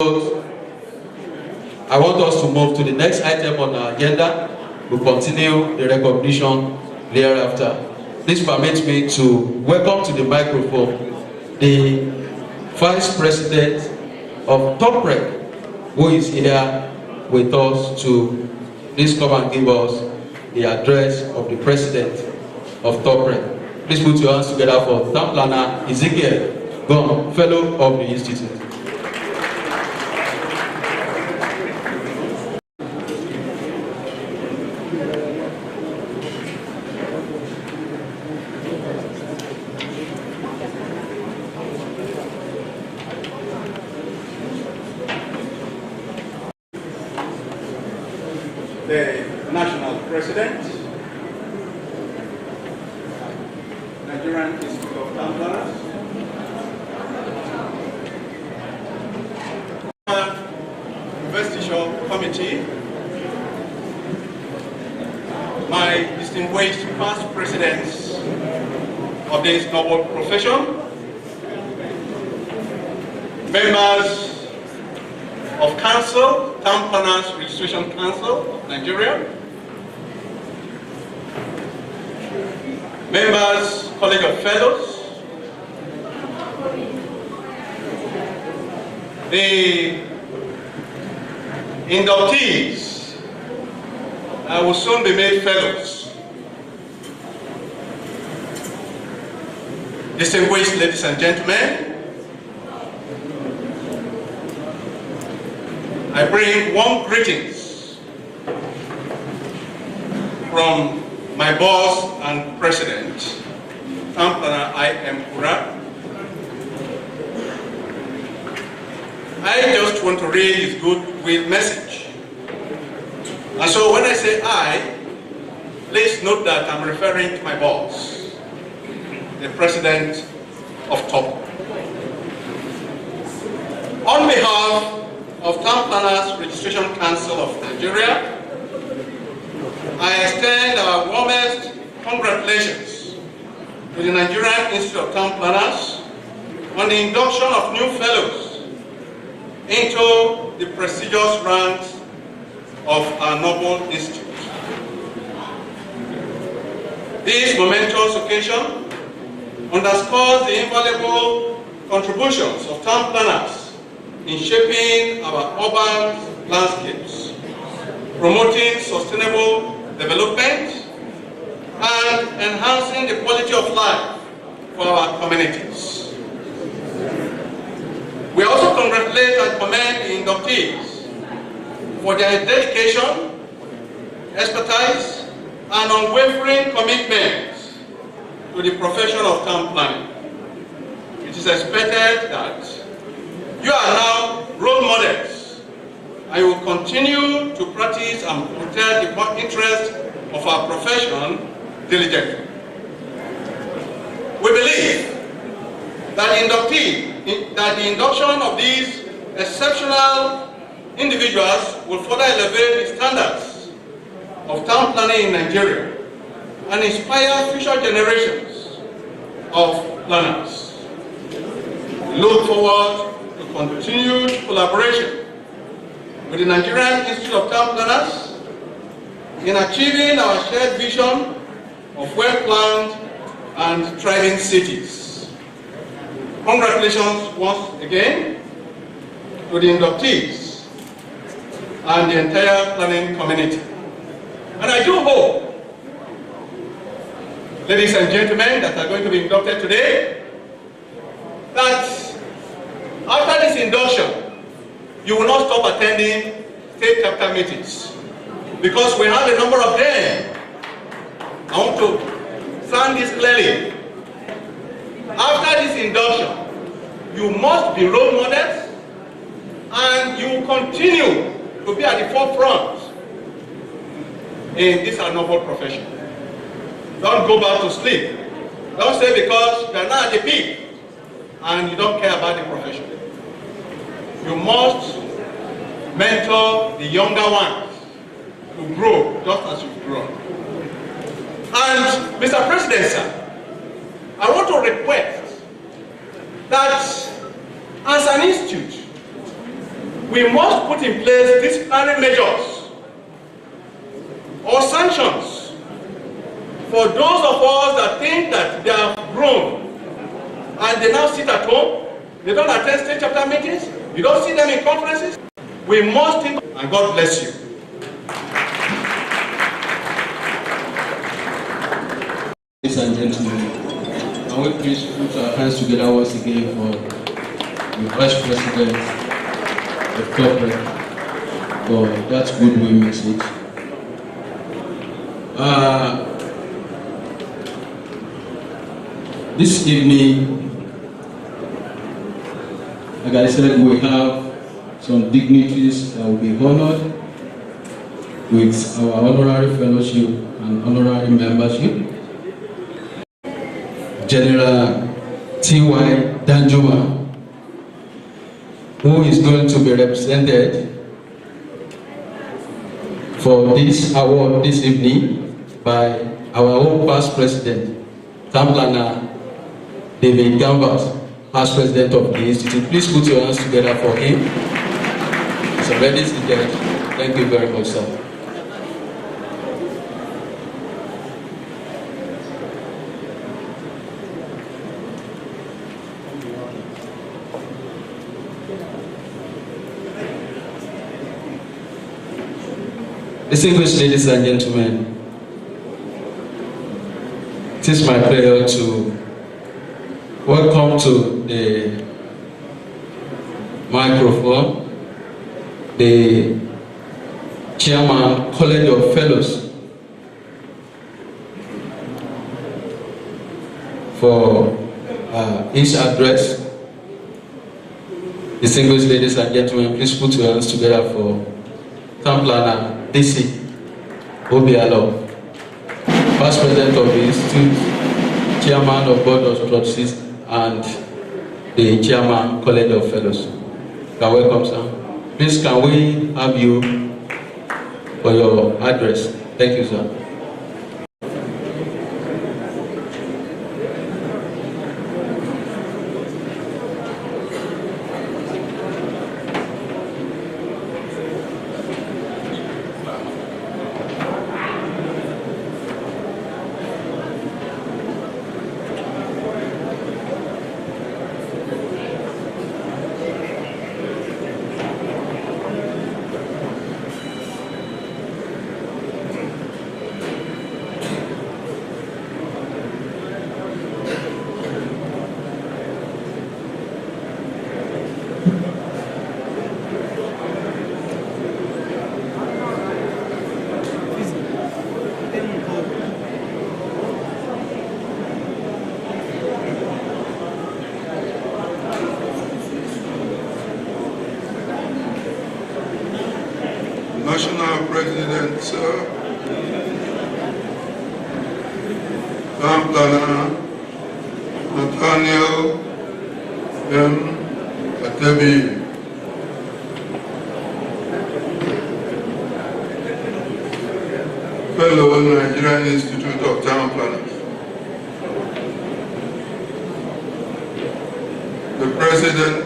I want us to move to the next item on our agenda. We'll continue the recognition thereafter. Please permit me to welcome to the microphone the Vice President of TopRec, who is here with us to please come and give us the address of the President of TopRec. Please put your hands together for Town Planner Ezekiel Gom, Fellow of the Institute. The National President, Nigerian Institute of Town Planners, Investiture Committee, my distinguished past presidents of this noble profession, members of Council, Town Planners Registration Council of Nigeria, members, College of Fellows, the inductees that will soon be made fellows, distinguished ladies and gentlemen, I bring warm greetings from my boss and president, Town Planner I.M. Kura. I just want to read his goodwill message. And so when I say I, please note that I'm referring to my boss, the president of TOP. On behalf of Town Planners Registration Council of Nigeria, I extend our warmest congratulations to the Nigerian Institute of Town Planners on the induction of new fellows into the prestigious ranks of our noble institute. This momentous occasion underscores the invaluable contributions of town planners in shaping our urban landscapes, promoting sustainable development, and enhancing the quality of life for our communities. We also congratulate and commend the inductees for their dedication, expertise, and unwavering commitment to the profession of town planning. It is expected that you are now role models, and you will continue to practice and protect the interest of our profession diligently. We believe that the induction of these exceptional individuals will further elevate the standards of town planning in Nigeria and inspire future generations of planners. We look forward to continued collaboration with the Nigerian Institute of Town Planners in achieving our shared vision of well-planned and thriving cities. Congratulations once again to the inductees and the entire planning community. And I do hope, ladies and gentlemen that are going to be inducted today, that after this induction, you will not stop attending state chapter meetings, because we have a number of them. I want to sound this clearly. After this induction, you must be role models, and you continue to be at the forefront in this noble profession. Don't go back to sleep. Don't say because you are not at the peak and you don't care about the profession. You must mentor the younger ones to grow just as you've grown. And Mr. President, sir, I want to request that as an institute, we must put in place disciplinary measures or sanctions for those of us that think that they have grown and they now sit at home, they don't attend state chapter meetings, you don't see them in conferences. We must think, and God bless you. Ladies and gentlemen, can we please put our hands together once again for the Vice President of Corporate for that goodwill message. This evening, like I said, we have some dignitaries that will be honored with our honorary fellowship and honorary membership. General T.Y. Danjuma, who is going to be represented for this award this evening by our own past president, Town Planner David Gambas, past president of the institute. Please put your hands together for him. He's already seated. Thank you very much, sir. Distinguished ladies and gentlemen, it is my pleasure to welcome to the microphone the Chairman, College of Fellows for his address. Distinguished ladies and gentlemen, please put your hands together for Town Planner DC Obialo, Past President of the Institute, Chairman of Board of Trustees, and the Chairman, College of Fellows. You are welcome, sir. Please, can we have you for your address? Thank you, sir. National President, sir, Town Planner Nathaniel M. Atebi, Fellow, Nigerian Institute of Town Planners, the President,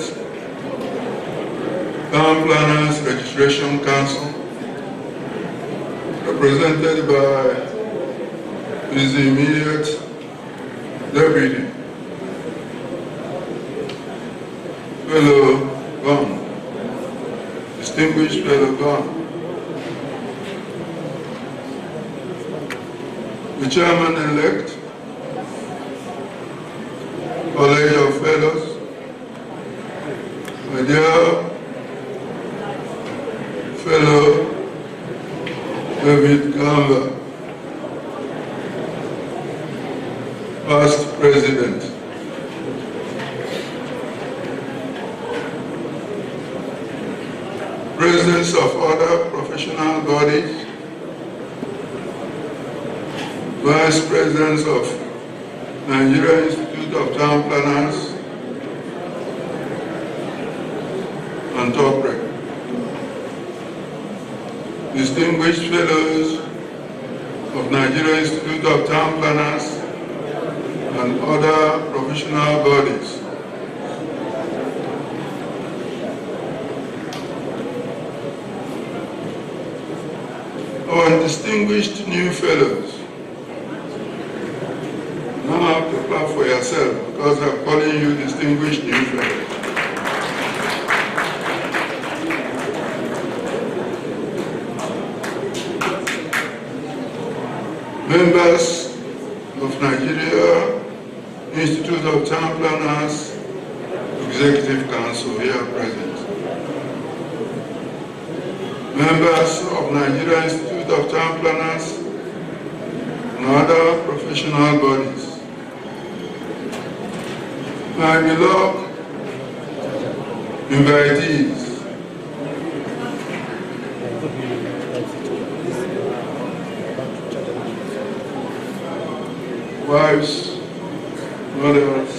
Town Planners Registration Council, represented by his immediate deputy, Fellow Gone, distinguished Fellow Gone, the Chairman-elect, College of Fellows, my dear Fellow David Gamba, past president, presidents of other professional bodies, vice presidents of Nigeria Institute of Town Planners, and top rec, distinguished fellows of Nigeria Institute of Town Planners and other professional bodies, our distinguished new fellows. Now to clap for yourself because I'm calling you distinguished new fellows. Members of Nigeria Institute of Town Planners Executive Council here present. Members of Nigeria Institute of Town Planners and other professional bodies. My beloved invitees, wives, mothers,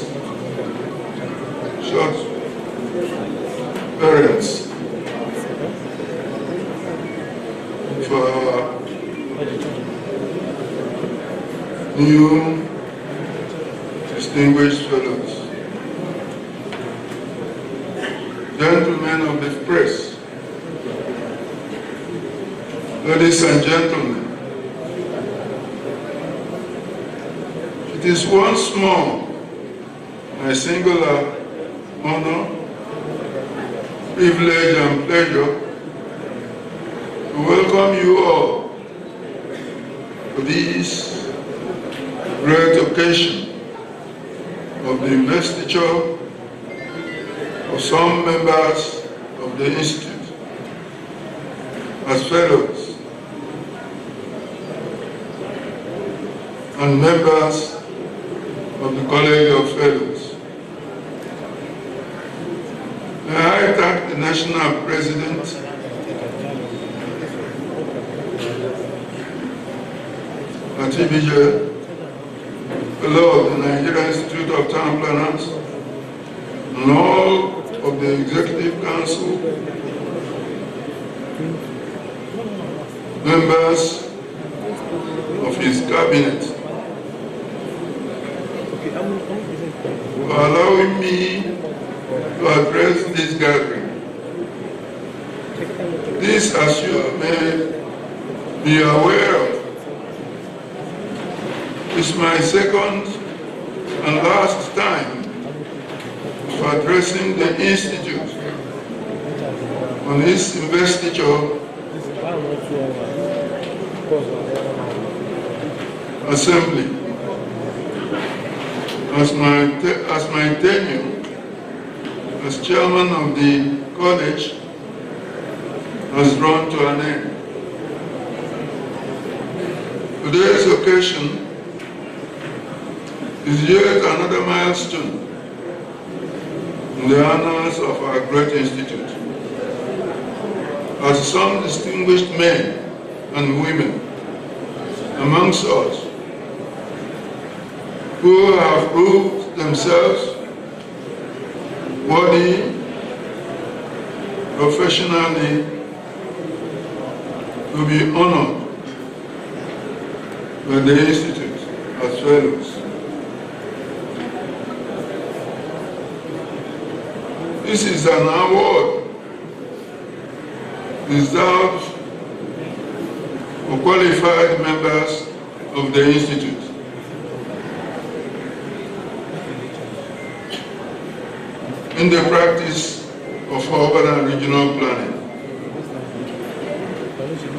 short parents, for our new distinguished fellows, gentlemen of the press, ladies and gentlemen, it is once more my singular honor, privilege, and pleasure to welcome you all to this great occasion of the investiture of some members of the Institute as fellows and members of the College of Fellows. May I thank the National President, Investiture, Fellow of the Nigeria Institute of Town Planners, and all of the Executive Council, members of his cabinet, for allowing me to address this gathering. This, as you may be aware of, is my second and last time of addressing the Institute on its investiture assembly, as my tenure as chairman of the college has drawn to an end. Today's occasion is yet another milestone in the annals of our great institute, as some distinguished men and women amongst us who have proved themselves worthy professionally to be honored by the Institute as fellows. This is an award reserved for qualified members of the Institute. In the practice of urban and regional planning,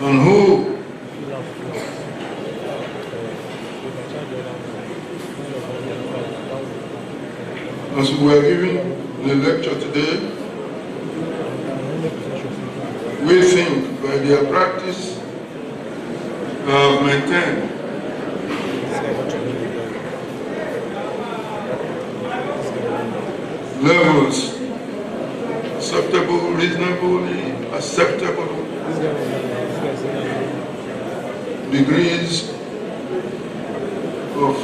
and who as we were giving the lecture today, we think by their practice have maintained levels acceptable, reasonably acceptable degrees of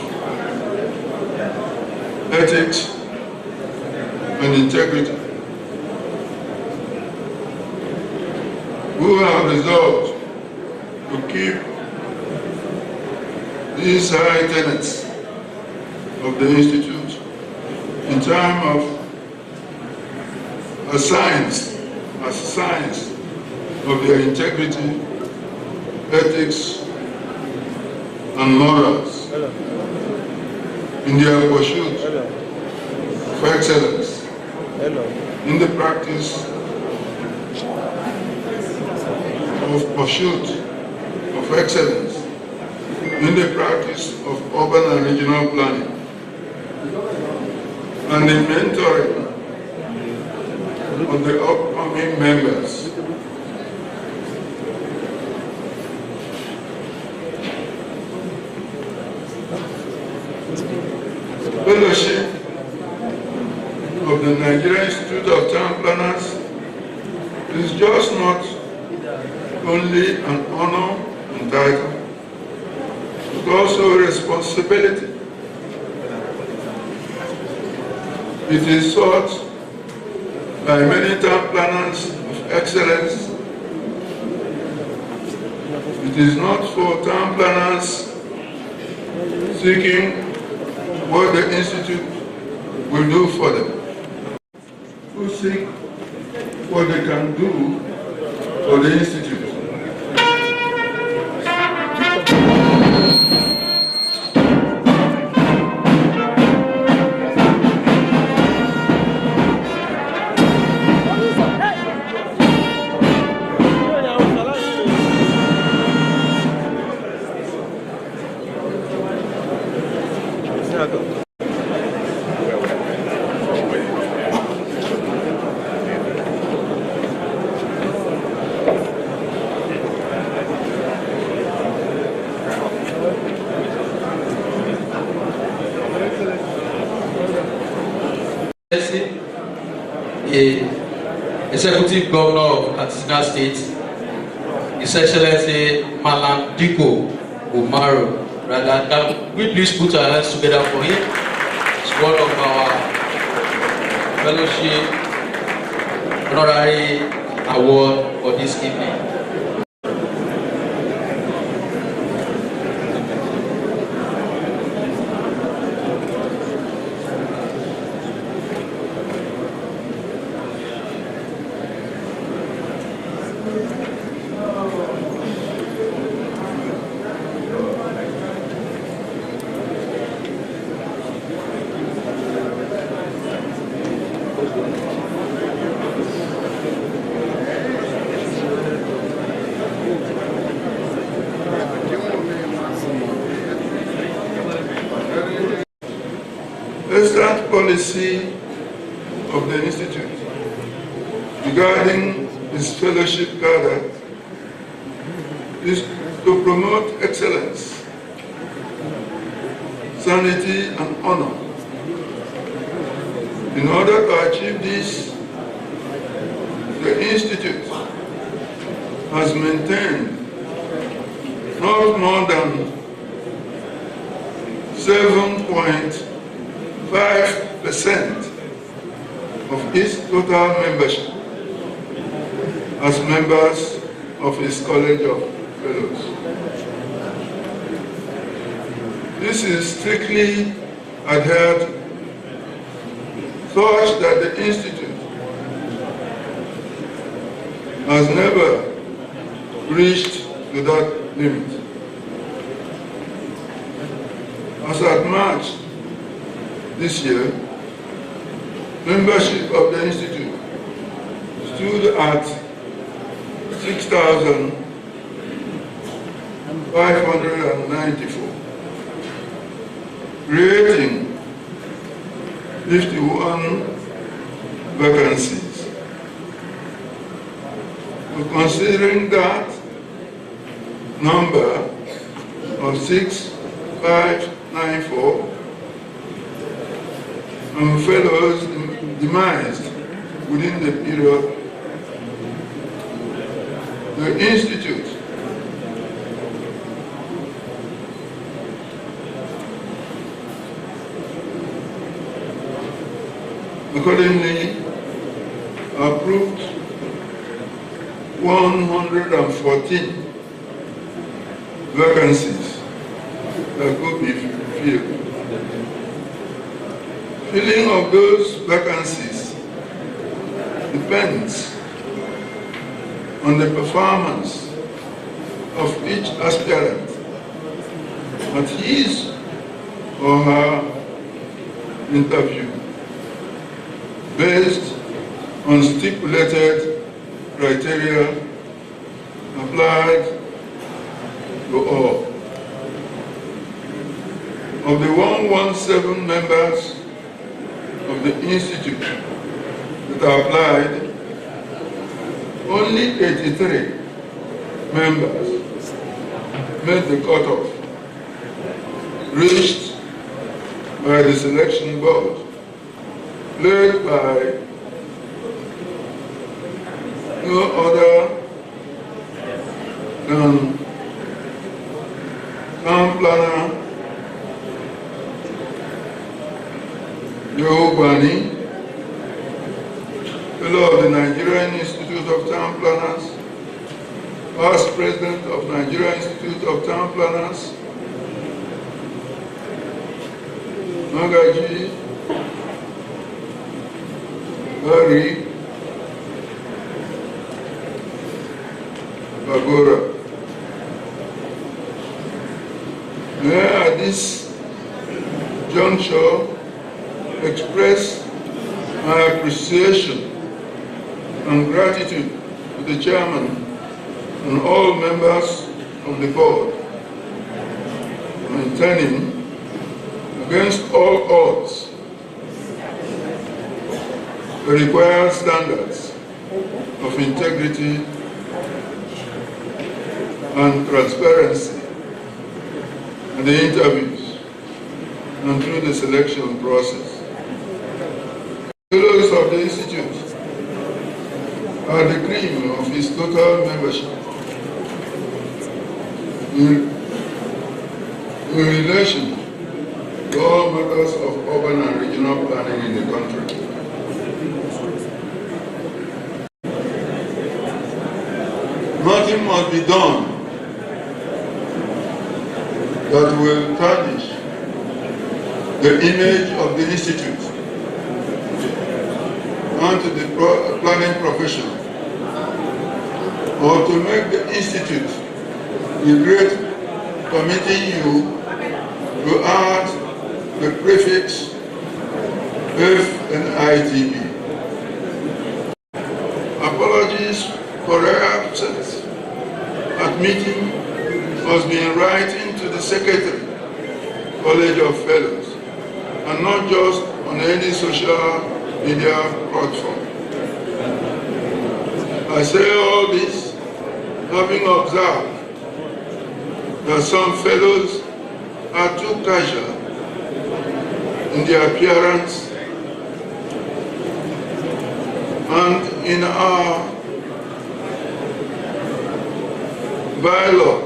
ethics and integrity, who have resolved to keep these high tenets of the Institute in time of a science of their integrity, ethics, and morals in their pursuit of excellence in the practice of excellence in the practice of urban and regional planning, and the mentoring of the upcoming members. Fellowship of the Nigerian Institute of Town Planners is just not only an honor and title, but also a responsibility. It is sought by many town planners of excellence. It is not for town planners seeking what the Institute will do for them, who seek what they can do for the Institute. The Executive Governor of Katsina State, His Excellency Malam Diko Umaru. Rather, can we please put our hands together for him? It's one of our fellowship honorary award for this evening. Excellent policy of the Institute regarding its fellowship cadre is to promote excellence, sanity, and honor. In order to achieve this, the Institute has maintained not more than 7.5% of its total membership as members of its College of Fellows. This is strictly adhered such that the Institute has never reached to that limit. As at March this year, membership of the Institute stood at 6,594, creating 51 vacancies. Considering that number of 6,594 and fellows demised within the period, the Institute accordingly approved 114 vacancies that could be filled. Filling of those vacancies depends on the performance of each aspirant at his or her interview based on stipulated criteria applied to all. Of the 117 members of the Institute that applied, only 83 members made the cutoff reached by the selection board, led by no other than town planner Bani, fellow of the Nigerian Institute of Town Planners, past president of Nigerian Institute of Town Planners, Magaji Hari Bagora. May I at this juncture express my appreciation and gratitude to the chairman and all members of the board for maintaining, against all odds, the required standards of integrity and transparency in the interviews and through the selection process. Fellows of the Institute are the cream of its total membership in relation to all matters of urban and regional planning in the country. Nothing must be done that will tarnish the image of the Institute and to the planning profession, or to make the Institute regret permitting you to add the prefix FNITB. Apologies for their absence at meeting must be in writing to the Secretary, College of Fellows, and not just on any social media platform. I say all this having observed that some fellows are too casual in their appearance and in our bylaw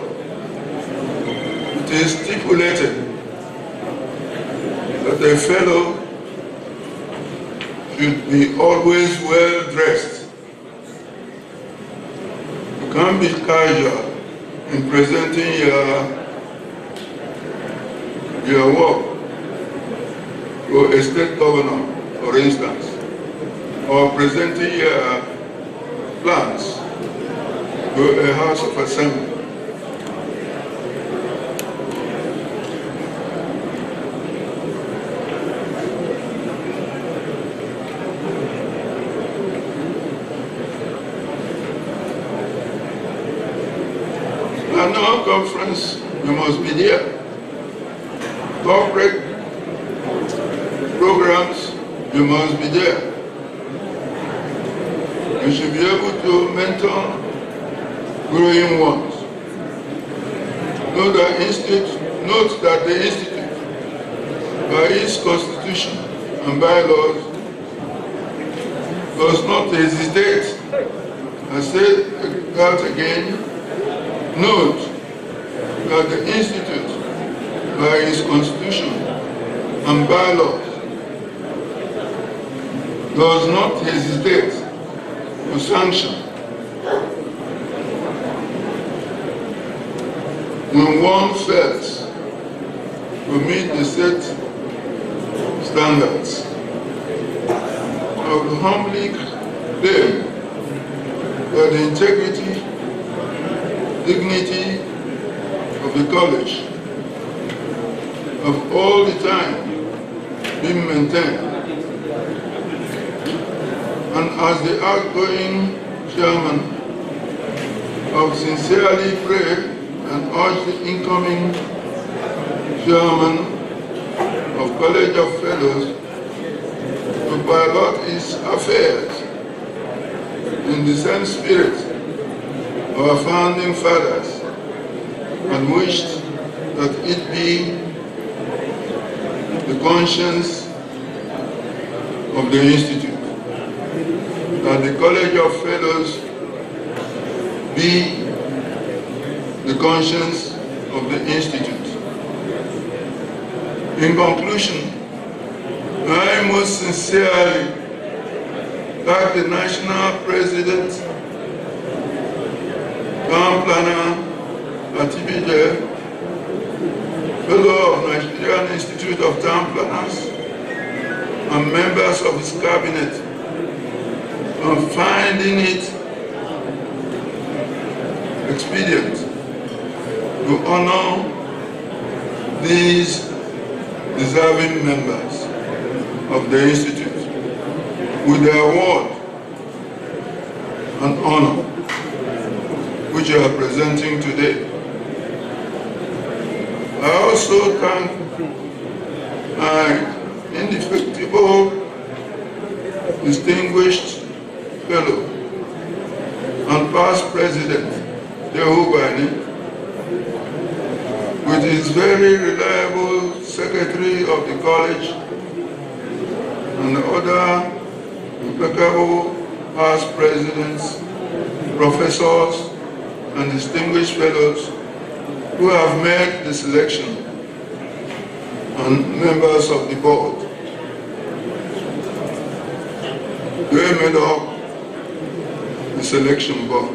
it is stipulated that a fellow should be always well dressed. You can't be casual in presenting your work to a state governor, for instance, or presenting your plans to a House of Assembly. Annual conference, you must be there. Corporate programs, you must be there. You should be able to mentor growing ones. Note that the Institute, by its constitution and bylaws, does not hesitate. I say that again. Note that the Institute, by its constitution and bylaws, does not hesitate to sanction when one fails to meet the set standards. I would humbly claim that the integrity dignity of the college of all the time being maintained. And as the outgoing chairman, I sincerely pray and urge the incoming chairman of College of Fellows to pilot his affairs in the same spirit of our founding fathers, and wished that it be the conscience of the Institute, that the College of Fellows be the conscience of the Institute. In conclusion, I most sincerely thank the National President, Town Planner Investiture, Fellow of Nigerian Institute of Town Planners, and members of his cabinet on finding it expedient to honor these deserving members of the Institute with the award and honor which you are presenting today. I also thank my indefatigable, distinguished fellow and past president, Bani, with his very reliable secretary of the college and the other impeccable past presidents, professors, and distinguished fellows who have made the selection, and members of the board. They made up the selection board.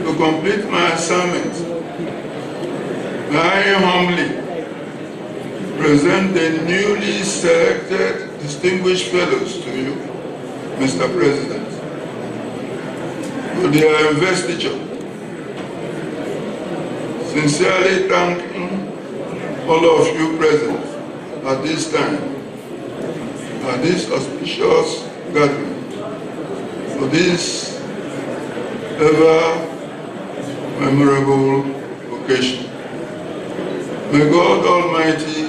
To complete my assignment, I humbly present the newly selected distinguished fellows to you, Mr. President, for their investiture. Sincerely thanking all of you present at this time, at this auspicious gathering, for this ever memorable occasion. May God Almighty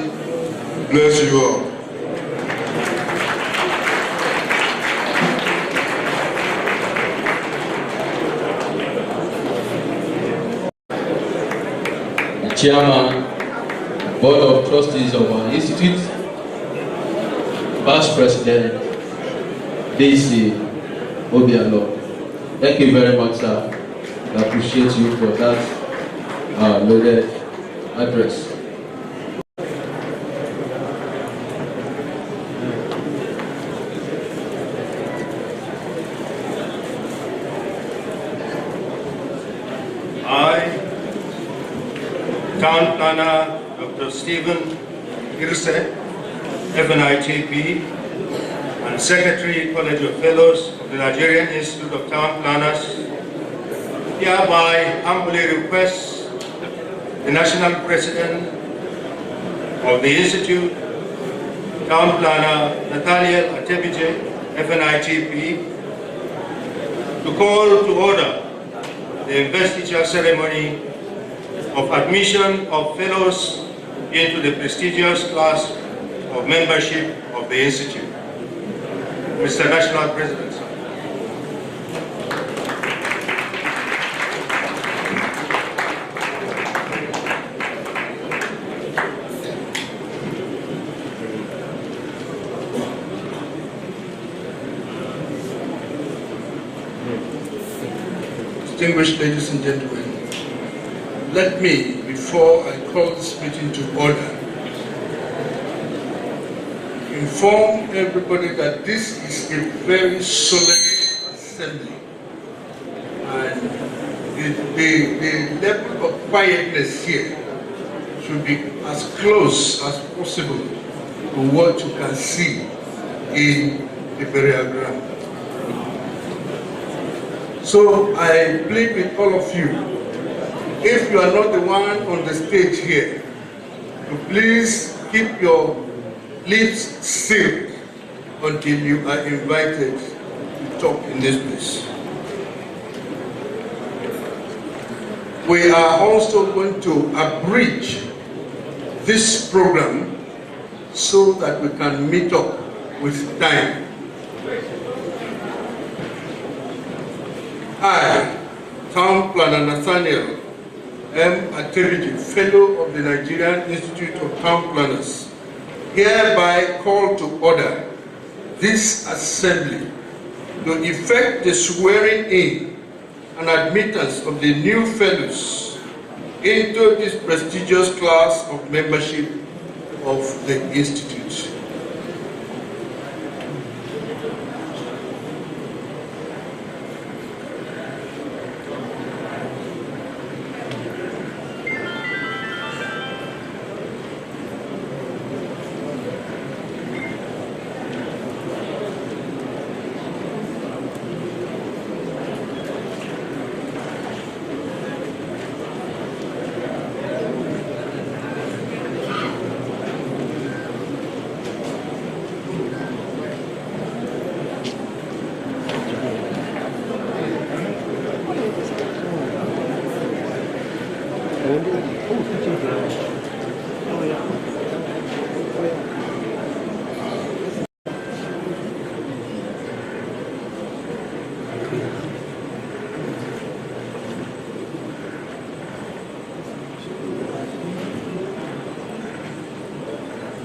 bless you all. Chairman, Board of Trustees of our Institute, Past President, DC Obialo. Thank you very much, sir. I appreciate you for that loaded address. Town Planner Dr. Stephen Girse, FNITP, and Secretary, College of Fellows of the Nigerian Institute of Town Planners, hereby humbly request the National President of the Institute, Town Planner Nathaniel Atebije, FNITP, to call to order the investiture ceremony of admission of fellows into the prestigious class of membership of the Institute. Mr. National President. Distinguished ladies and gentlemen, let me, before I call this meeting to order, inform everybody that this is a very solemn assembly, and the level of quietness here should be as close as possible to what you can see in the burial ground. So I plead with all of you, if you are not the one on the stage here, to please keep your lips sealed until you are invited to talk in this place. We are also going to abridge this program so that we can meet up with time. I, Town Planner Nathaniel M. Atebiji, Fellow of the Nigerian Institute of Town Planners, hereby call to order this assembly to effect the swearing in and admittance of the new fellows into this prestigious class of membership of the Institute.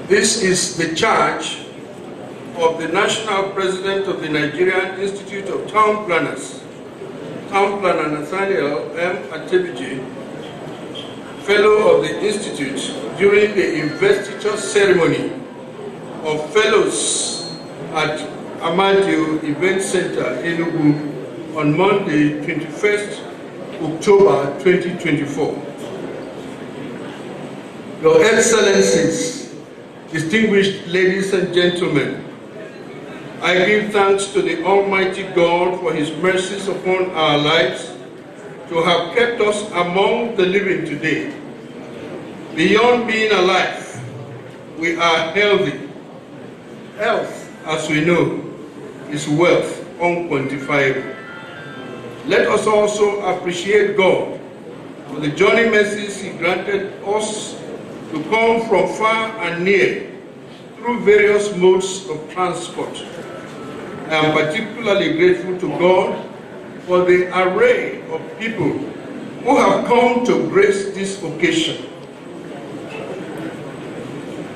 This is the charge of the National President of the Nigerian Institute of Town Planners, Town Planner Nathaniel M. Atebiji, Fellow of the Institute, during the investiture ceremony of fellows at Amadio Event Center, Enugu, on Monday, 21st October 2024. Your Excellencies, distinguished ladies and gentlemen, I give thanks to the Almighty God for His mercies upon our lives to have kept us among the living today. Beyond being alive, we are healthy. Health, as we know, is wealth unquantifiable. Let us also appreciate God for the journey mercies He granted us to come from far and near through various modes of transport. I am particularly grateful to God for the array of people who have come to grace this occasion.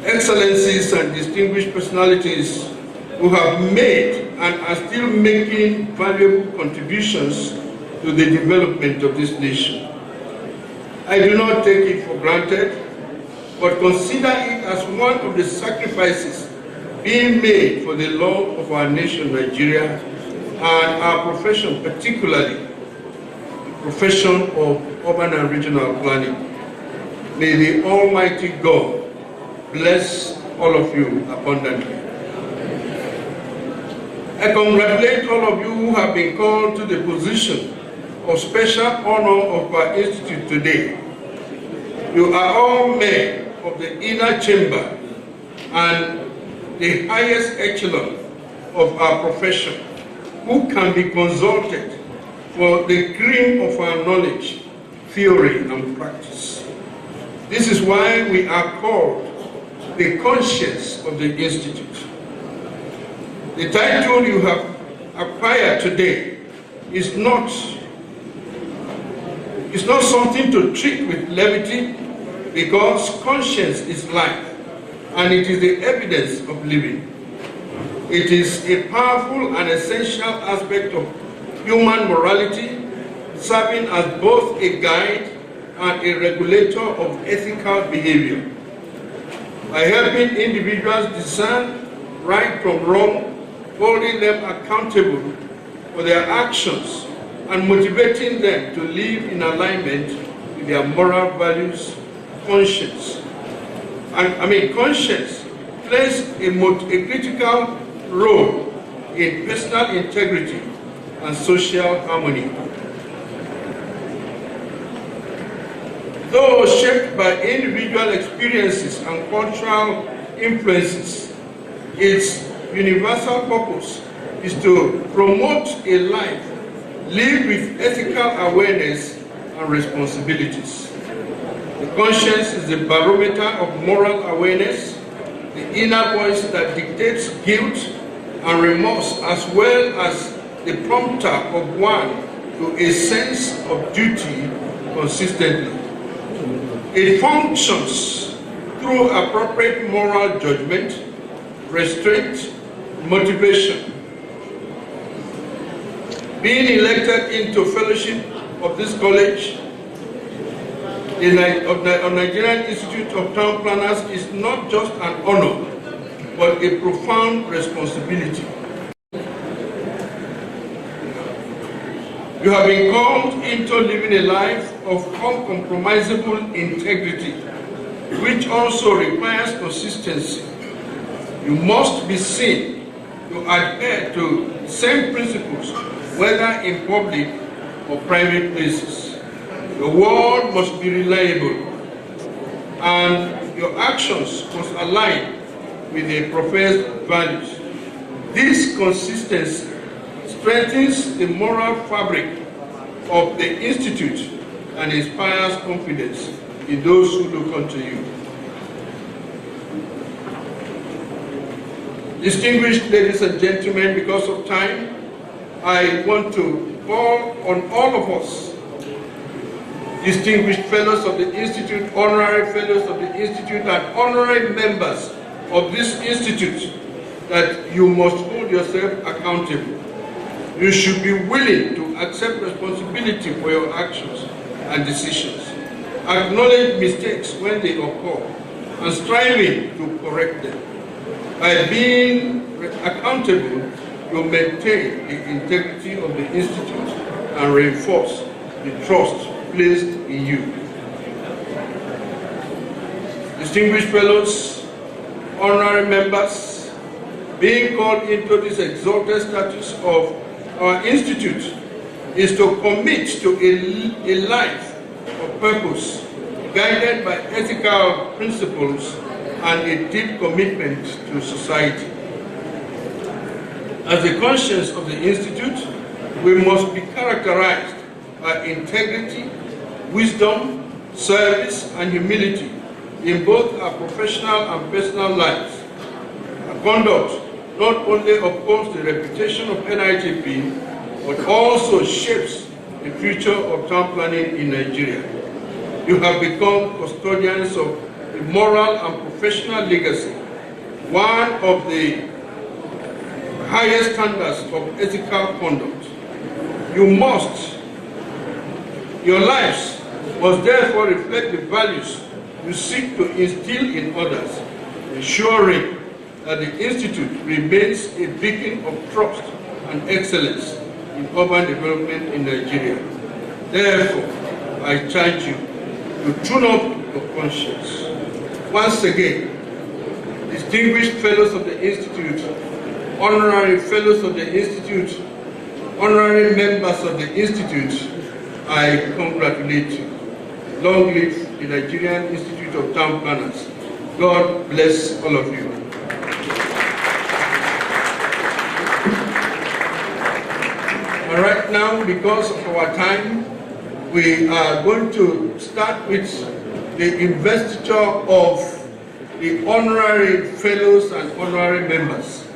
Excellencies and distinguished personalities who have made and are still making valuable contributions to the development of this nation. I do not take it for granted, but consider it as one of the sacrifices being made for the love of our nation, Nigeria, and our profession, particularly the profession of urban and regional planning. May the Almighty God bless all of you abundantly. I congratulate all of you who have been called to the position of special honor of our institute today. You are all men of the inner chamber and the highest echelon of our profession, who can be consulted for the cream of our knowledge, theory, and practice. This is why we are called the conscience of the Institute. The title you have acquired today is not something to treat with levity, because conscience is life, and it is the evidence of living. It is a powerful and essential aspect of human morality, serving as both a guide and a regulator of ethical behavior. By helping individuals discern right from wrong, holding them accountable for their actions, and motivating them to live in alignment with their moral values, conscience. Conscience plays a critical role in personal integrity and social harmony. Though shaped by individual experiences and cultural influences, its universal purpose is to promote a life lived with ethical awareness and responsibilities. The conscience is the barometer of moral awareness, the inner voice that dictates guilt and remorse, as well as the prompter of one to a sense of duty consistently. It functions through appropriate moral judgment, restraint, motivation. Being elected into fellowship of this college, the Nigerian Institute of Town Planners, is not just an honor, but a profound responsibility. You have been called into living a life of uncompromisable integrity, which also requires consistency. You must be seen to adhere to the same principles, whether in public or private places. Your word must be reliable, and your actions must align with the professed values. This consistency strengthens the moral fabric of the Institute and inspires confidence in those who look unto you. Distinguished ladies and gentlemen, because of time, I want to call on all of us, distinguished fellows of the Institute, honorary fellows of the Institute, and honorary members of this Institute, that you must hold yourself accountable. You should be willing to accept responsibility for your actions and decisions. Acknowledge mistakes when they occur and striving to correct them. By being accountable, you maintain the integrity of the Institute and reinforce the trust placed in you. Distinguished fellows, honorary members, being called into this exalted status of our Institute is to commit to a life of purpose, guided by ethical principles and a deep commitment to society. As the conscience of the Institute, we must be characterized by integrity, wisdom, service, and humility in both our professional and personal lives. Our conduct not only upholds the reputation of NITP, but also shapes the future of town planning in Nigeria. You have become custodians of a moral and professional legacy, one of the highest standards of ethical conduct. Your lives must therefore reflect the values you seek to instill in others, ensuring that the Institute remains a beacon of trust and excellence in urban development in Nigeria. Therefore, I charge you to tune up your conscience. Once again, distinguished fellows of the Institute, honorary fellows of the Institute, honorary members of the Institute, I congratulate you. Long live the Nigerian Institute of Town Planners. God bless all of you. And right now, because of our time, we are going to start with the investiture of the honorary fellows and honorary members.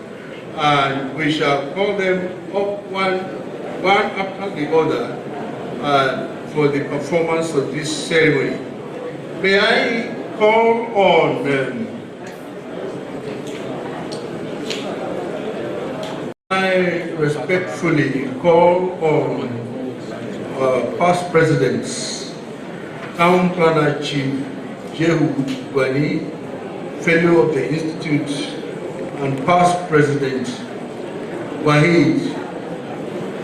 And we shall call them up one after the other for the performance of this ceremony. May I call on I respectfully call on past presidents, Town Planner Chief Jehu Gwani, Fellow of the Institute, and past President Wahid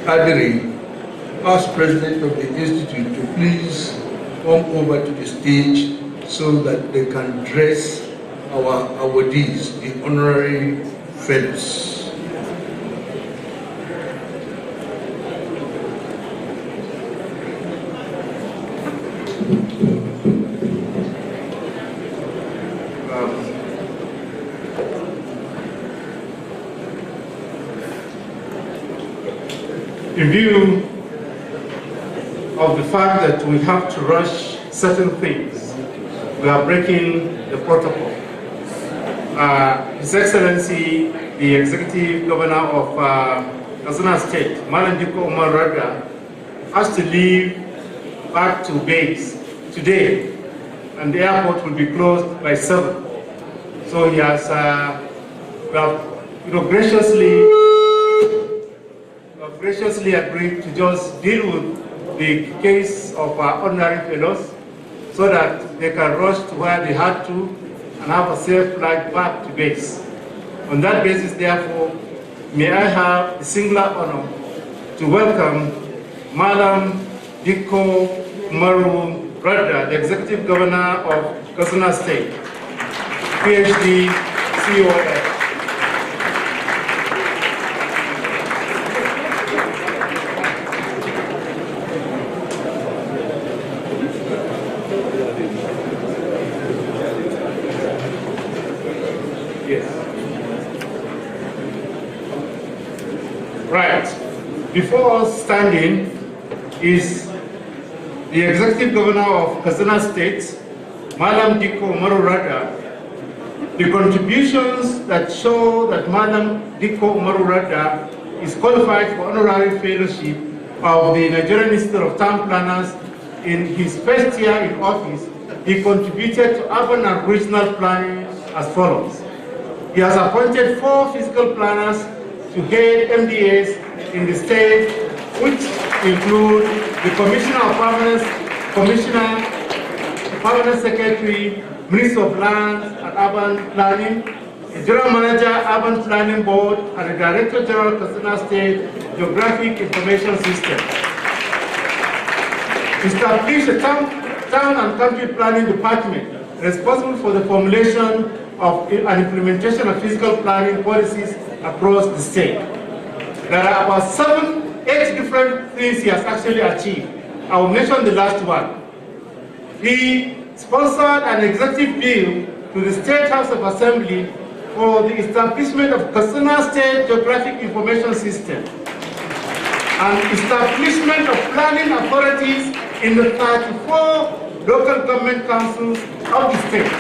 Kadri, past President of the Institute, to please come over to the stage so that they can address our awardees, the honorary fellows. in view of the fact that we have to rush certain things, we are breaking the protocol. His Excellency, the Executive Governor of Katsina State, Malam Dikko Umar Radda, has to leave back to base today, and the airport will be closed by 7. So he has graciously agreed to just deal with the case of our ordinary fellows so that they can rush to where they had to and have a safe flight back to base. On that basis, therefore, may I have the singular honor to welcome Malam Dikko Umaru Radda, the Executive Governor of Katsina State, PhD, COS. Before us standing is the Executive Governor of Katsina State, Malam Dikko Umaru Radda. The contributions that show that Malam Dikko Umaru Radda is qualified for honorary fellowship of the Nigerian Institute of Town Planners in his first year in office, he contributed to urban and regional planning as follows. He has appointed 4 physical planners to head MDAs in the state, which include the Commissioner of Permanence, Commissioner, Permanent Secretary, Minister of Lands and Urban Planning, the General Manager, Urban Planning Board, and the Director General, Katsina State Geographic Information System. Establish a town and country planning department responsible for the formulation of and implementation of physical planning policies across the state. There are about 7, 8 different things he has actually achieved. I will mention the last one. He sponsored an executive bill to the State House of Assembly for the establishment of Katsina State Geographic Information System and establishment of planning authorities in the 34 local government councils of the state.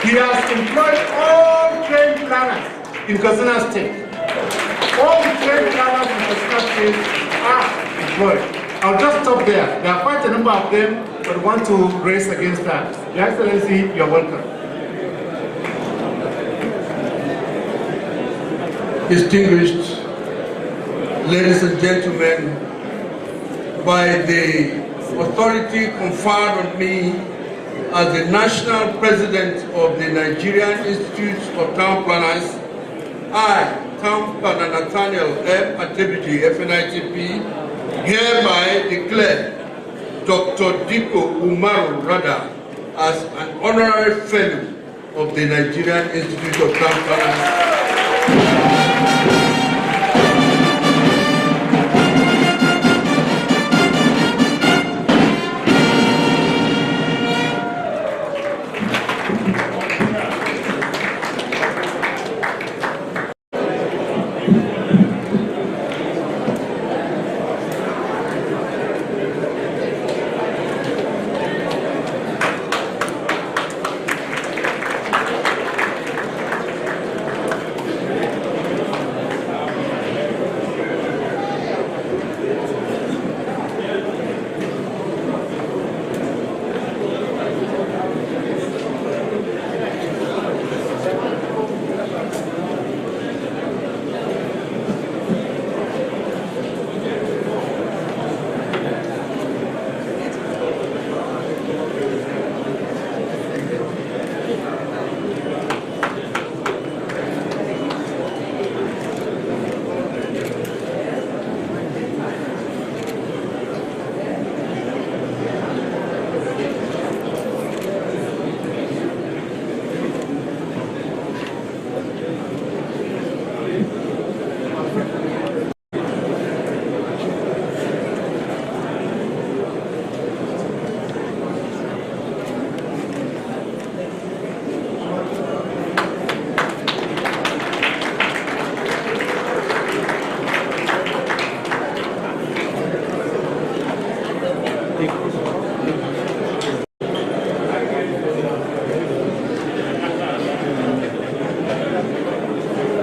He has employed all trained planners in Katsina State. All the trained planners in Katsina State are employed. I'll just stop there. There are quite a number of them, but I want to raise against that. Your Excellency, you're welcome. Distinguished ladies and gentlemen, by the authority conferred on me as the National President of the Nigerian Institute of Town Planners, I, Town Planner Nathaniel M. Atebiji, FNITP, hereby declare Dr. Dikko Umaru Radda as an honorary fellow of the Nigerian Institute of Town Planners.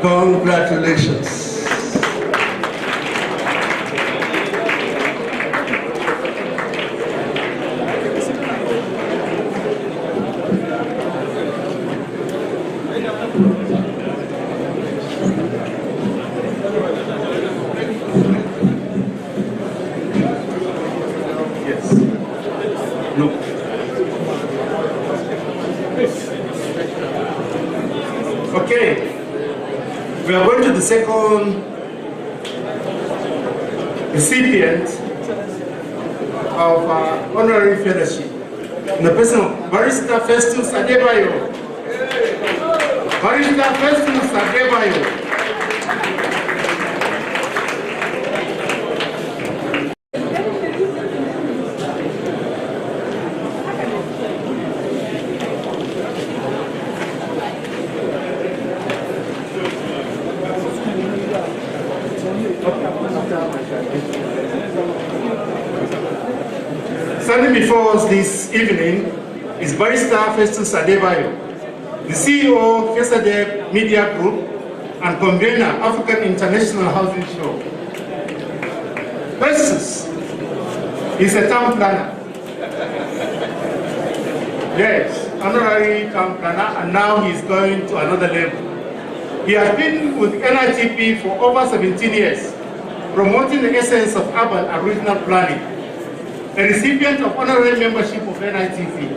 Congratulations. Okay, we are going to the second recipient of honorary fellowship in the person of Barrister Festus Adebayo. Barrister Festus Adebayo. Standing before us this evening is Barrister Festus Adebayo, the CEO of Fesadeb Media Group and convener African International Housing Show. Festus is a town planner. Yes, honorary town planner, and now he's going to another level. He has been with NITP for over 17 years, promoting the essence of urban and regional planning, a recipient of honorary membership of NITP.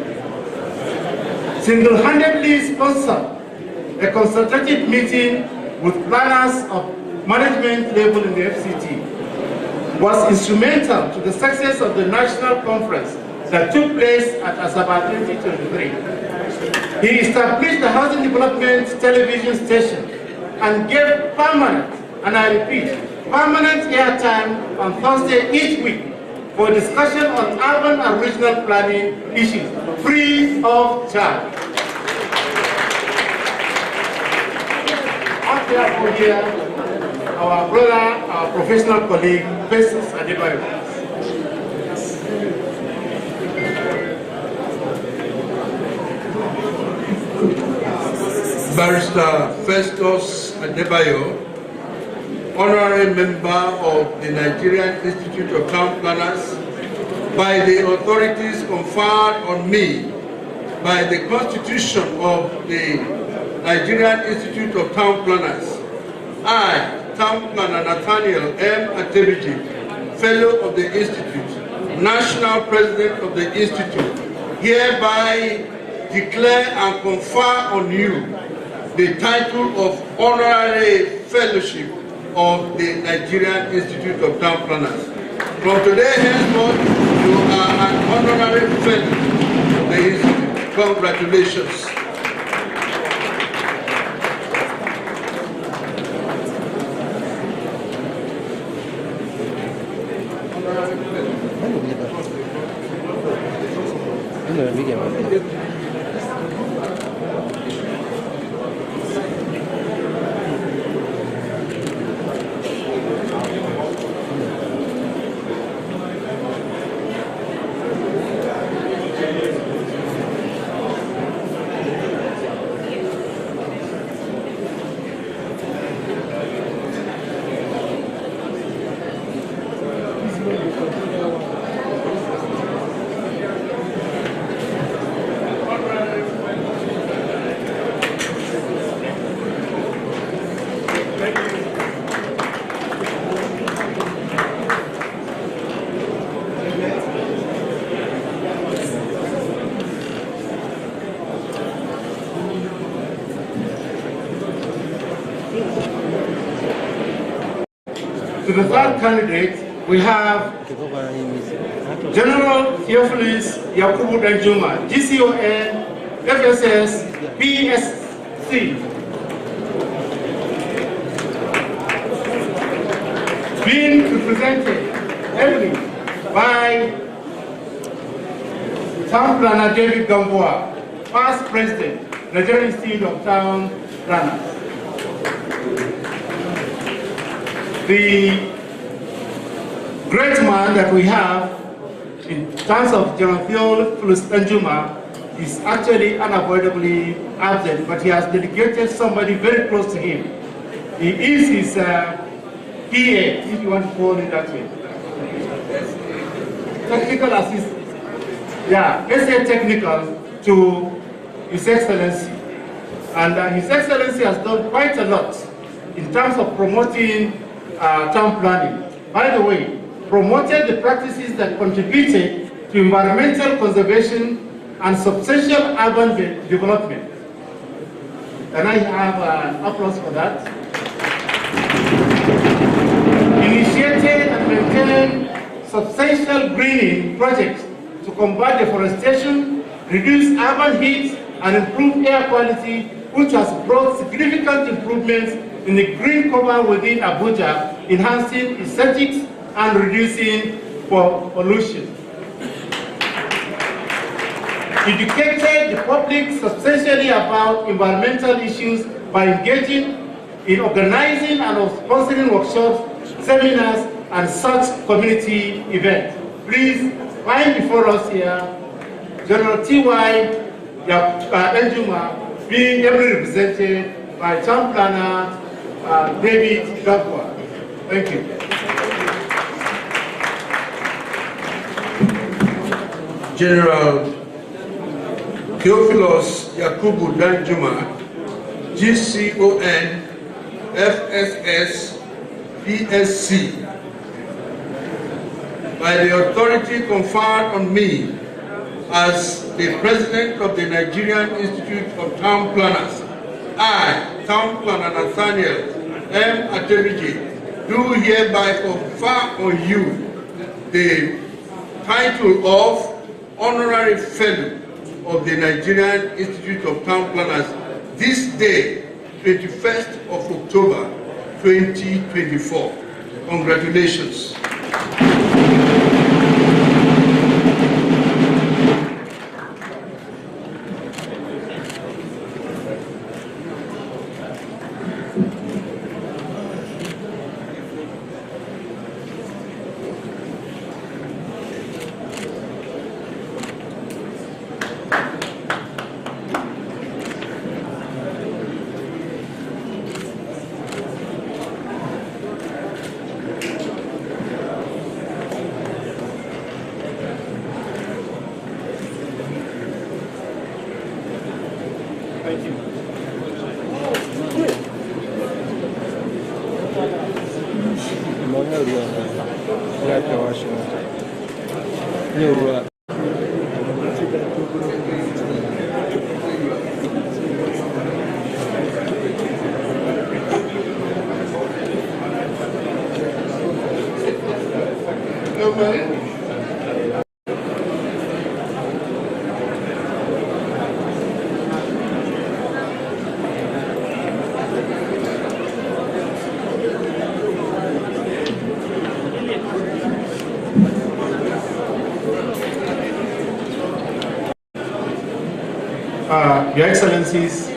Single-handedly sponsored a consultative meeting with planners of management level in the FCT, was instrumental to the success of the national conference that took place at Asaba 2023. He established the Housing Development television station and gave permanent, and I repeat, permanent airtime on Thursday each week for discussion on urban and regional planning issues, free of charge. Up therefore here, our brother, our professional colleague, Festus Adebayo. Barrister Festus Adebayo, honorary member of the Nigerian Institute of Town Planners, by the authorities conferred on me by the Constitution of the Nigerian Institute of Town Planners. I, Town Planner Nathaniel M. Atebiji, Fellow of the Institute, National President of the Institute, hereby declare and confer on you the title of Honorary Fellowship of the Nigerian Institute of Town Planners. From today henceforth, you are an honorary fellow of the Institute. Congratulations. To the third candidate, we have General Theophilus Yakubu Danjuma, GCON, FSS, PSC. Being represented heavily by Town Planner David Gamboa, past President, Nigerian Institute of Town Planners. The great man that we have in terms of General Theophilus Danjuma is actually unavoidably absent, but he has delegated somebody very close to him He is his PA, if you want to call it that way. Technical assistant. Yeah, let's say technical to His Excellency. And His Excellency has done quite a lot in terms of promoting town planning. By the way, promoted the practices that contributed to environmental conservation and substantial urban development. Can I have an applause for that? Initiated and maintained substantial greening projects to combat deforestation, reduce urban heat, and improve air quality, which has brought significant improvements in the green cover within Abuja, enhancing aesthetics and reducing pollution. Educated the public substantially about environmental issues by engaging in organizing and sponsoring workshops, seminars, and such community events. Please find before us here General T.Y. Enjuma being ably represented by Town Planner David Gabwa. Thank you. General Theophilus Yakubu Danjuma, GCON, FSS, PSC, by the authority conferred on me as the President of the Nigerian Institute of Town Planners, I, Town Planner Nathaniel M. Atemiji, do hereby confer on you the title of Honorary Fellow of the Nigerian Institute of Town Planners this day, 21st of October, 2024. Congratulations. Your Excellencies,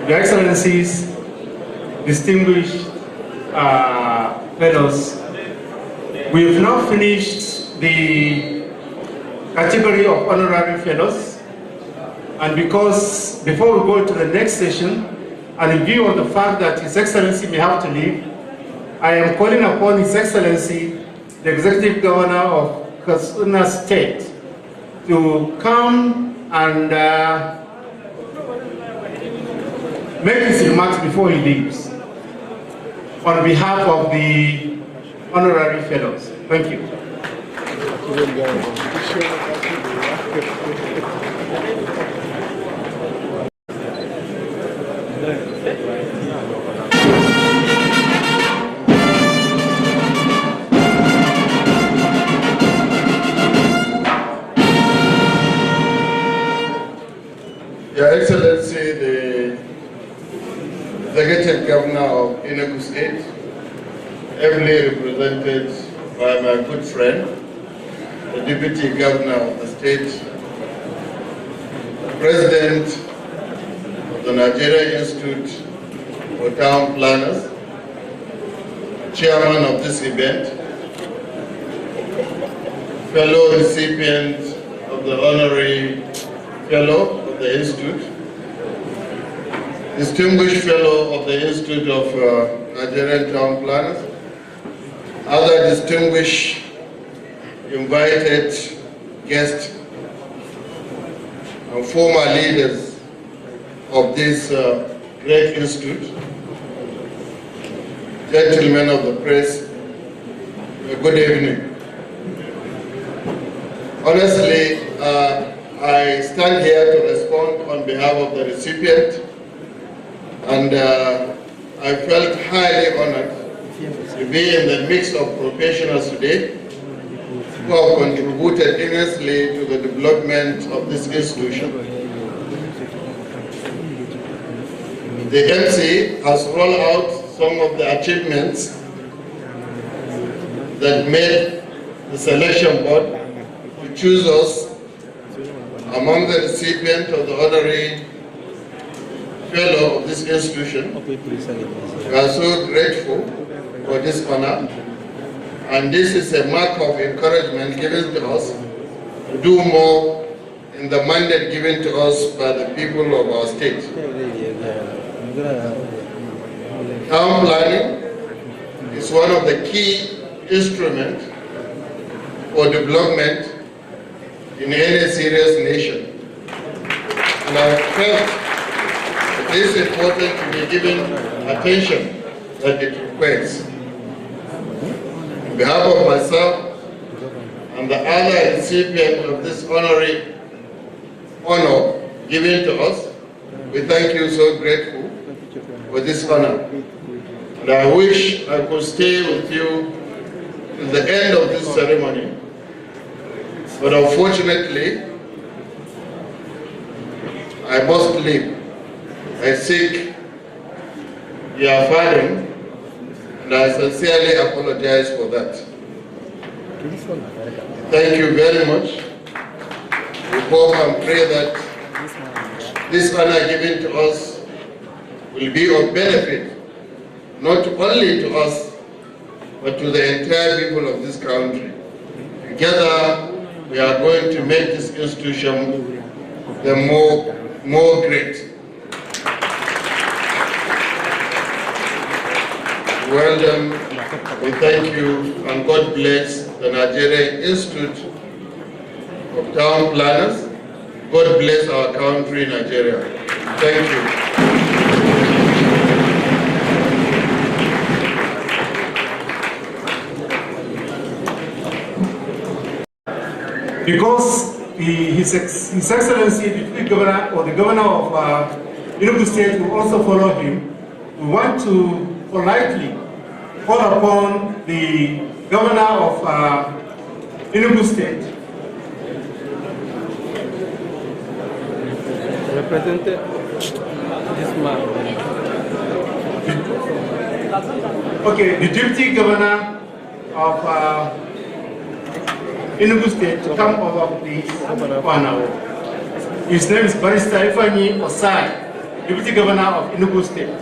Your Excellencies, distinguished fellows, we have now finished the category of honorary fellows, and because before we go to the next session, and in view of the fact that His Excellency may have to leave, I am calling upon His Excellency, the Executive Governor of Katsina State, to come and make his remarks before he leaves on behalf of the honorary fellows. Thank you. Your Excellency, the Executive Governor of Enugu State, ably represented by my good friend, the Deputy Governor of the state, President of the Nigerian Institute for Town Planners, Chairman of this event, fellow recipients of the Honorary Fellow of the Institute, Distinguished Fellow of the Institute of Nigerian Town Planners, other distinguished invited guests and former leaders of this great institute, gentlemen of the press, good evening. Honestly, I stand here to respond on behalf of the recipient, and I felt highly honored to be in the midst of professionals today who have contributed immensely to the development of this institution. The MC has rolled out some of the achievements that made the selection board to choose us among the recipient of the honorary fellow of this institution. We are so grateful for this honor, and this is a mark of encouragement given to us to do more in the mandate given to us by the people of our state. Town planning is one of the key instruments for development in any serious nation. And I felt it is important to be given attention that it requires. On behalf of myself and the other recipient of this honorary honor given to us, we thank you, so grateful for this honor. And I wish I could stay with you till the end of this ceremony. But unfortunately, I must leave. I seek your pardon, and I sincerely apologize for that. Thank you very much. We hope and pray that this honor given to us will be of benefit, not only to us, but to the entire people of this country. Together, we are going to make this institution the more great. Well done. We thank you, and God bless the Nigerian Institute of Town Planners. God bless our country, Nigeria. Thank you. Because His Excellency, the Deputy Governor or the Governor of Enugu State will also follow him, we want to politely call upon the Governor of Enugu State. Represented this man. Okay, the Deputy Governor of Enugu State to come over, please, for an hour. His name is Barrister Ifeanyi Osai, Deputy Governor of Enugu State.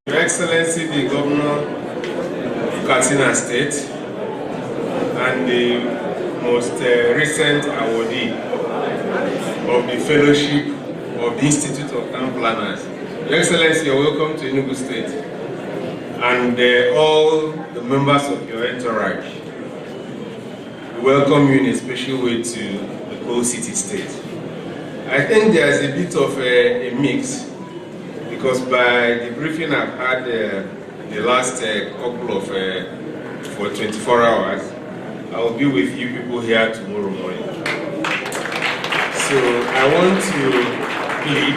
Your Excellency, the Governor of Katsina State and the most recent awardee of the Fellowship of the Institute of Town Planners. Your Excellency, you're welcome to Enugu State, and all the members of your entourage. We welcome you in a special way to the Coal City State. I think there's a bit of a mix, because by the briefing I've had the last couple of, for 24 hours, I will be with you people here tomorrow morning. So I want to plead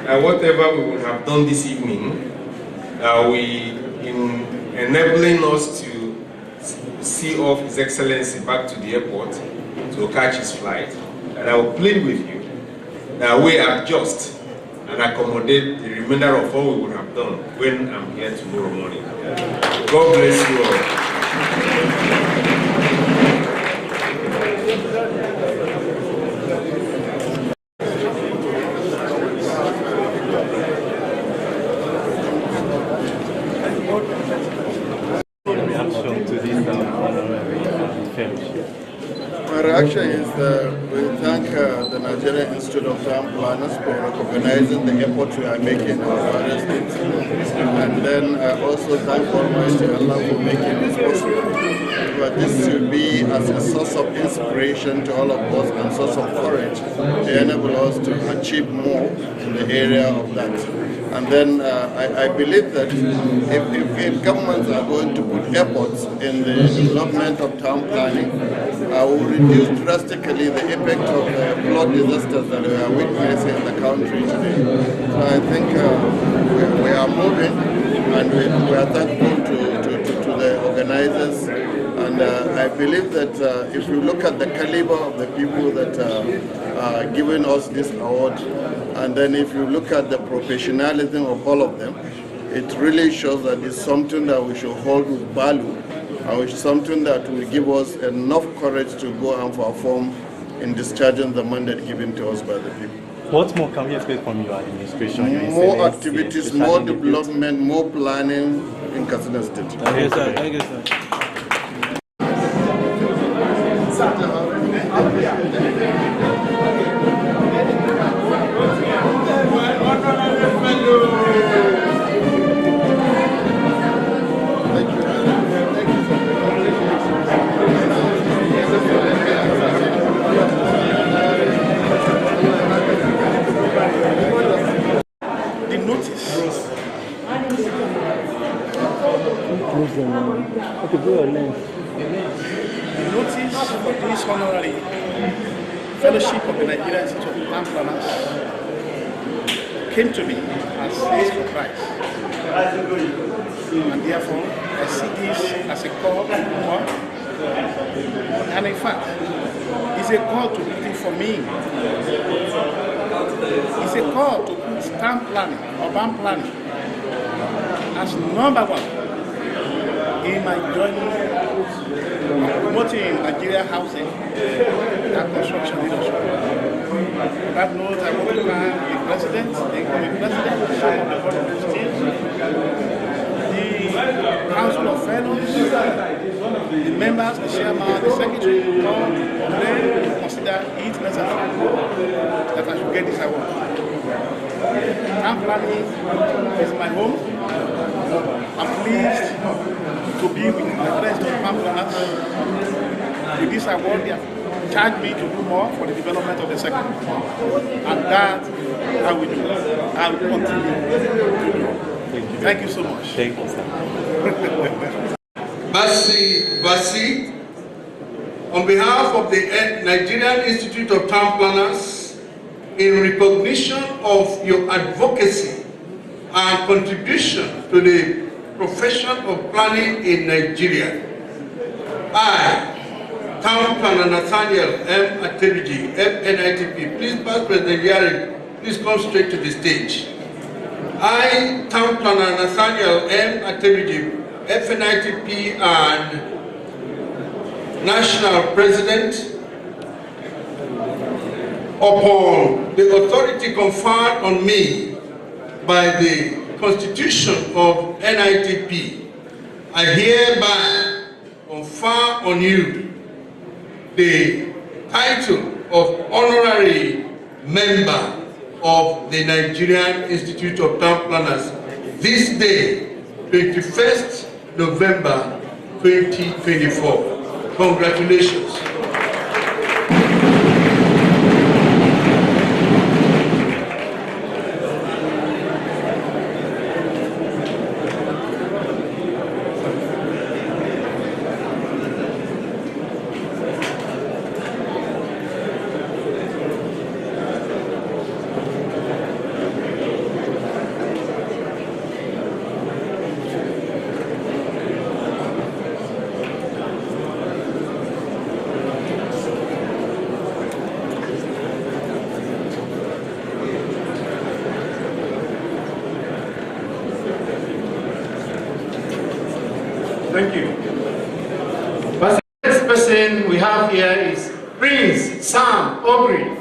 that whatever we would have done this evening, in enabling us to see off His Excellency back to the airport to catch his flight, and I will plead with you that we adjust and accommodate the remainder of what we would have done when I'm here tomorrow morning. God bless you all. My reaction is we thank the Nigerian Institute of Town Planners for recognizing the effort we are making in our various states. And then also thank Almighty Allah for making this possible. But this should be as a source of inspiration to all of us and source of courage to enable us to achieve more in the area of that. And then I believe that if governments are going to put efforts in the development of town planning, will reduce drastically the effect of the flood disasters that we are witnessing in the country today. So I think we are moving, and we are thankful to the organizers. And I believe that if you look at the caliber of the people that are giving us this award, and then if you look at the professionalism of all of them, it really shows that it's something that we should hold with value, and it's something that will give us enough courage to go and perform in discharging the mandate given to us by the people. What more can we expect from your administration? More activities, more development, more planning in Katsina State. Thank you, sir. Thank you, sir. The notice. The notice for this honorary fellowship of the Nigerian Institute of Town Planners came to me as a surprise. And therefore, I see this as a call to more. And in fact, it's a call to duty for me. It's a call to put town planning, urban planning, as number one in my journey of promoting Nigeria housing and construction industry. That note, I want to thank the president, the incoming president, the chairman of the board of trustees, the council of fellows, the members, the chairman, the secretary, all of them consider it necessary that I should get this award. Town planning is my home. I'm pleased to be with the rest of town planners. With this award, they have charged me to do more for the development of the sector. And that I will do. I will continue to do. Thank you so much. Thank you, sir. Basi, on behalf of the Nigerian Institute of Town Planners, in recognition of your advocacy and contribution to the profession of planning in Nigeria, I, Town Planner Nathaniel M. Atebiji, FNITP, please pass President Yari, please come straight to the stage. I, Town Planner Nathaniel M. Atebiji, FNITP and National President, upon the authority conferred on me by the Constitution of NITP, I hereby confer on you the title of Honorary Member of the Nigerian Institute of Town Planners this day, 21st November 2024. Congratulations. Thank you. But the next person we have here is Prince Sam Ogri.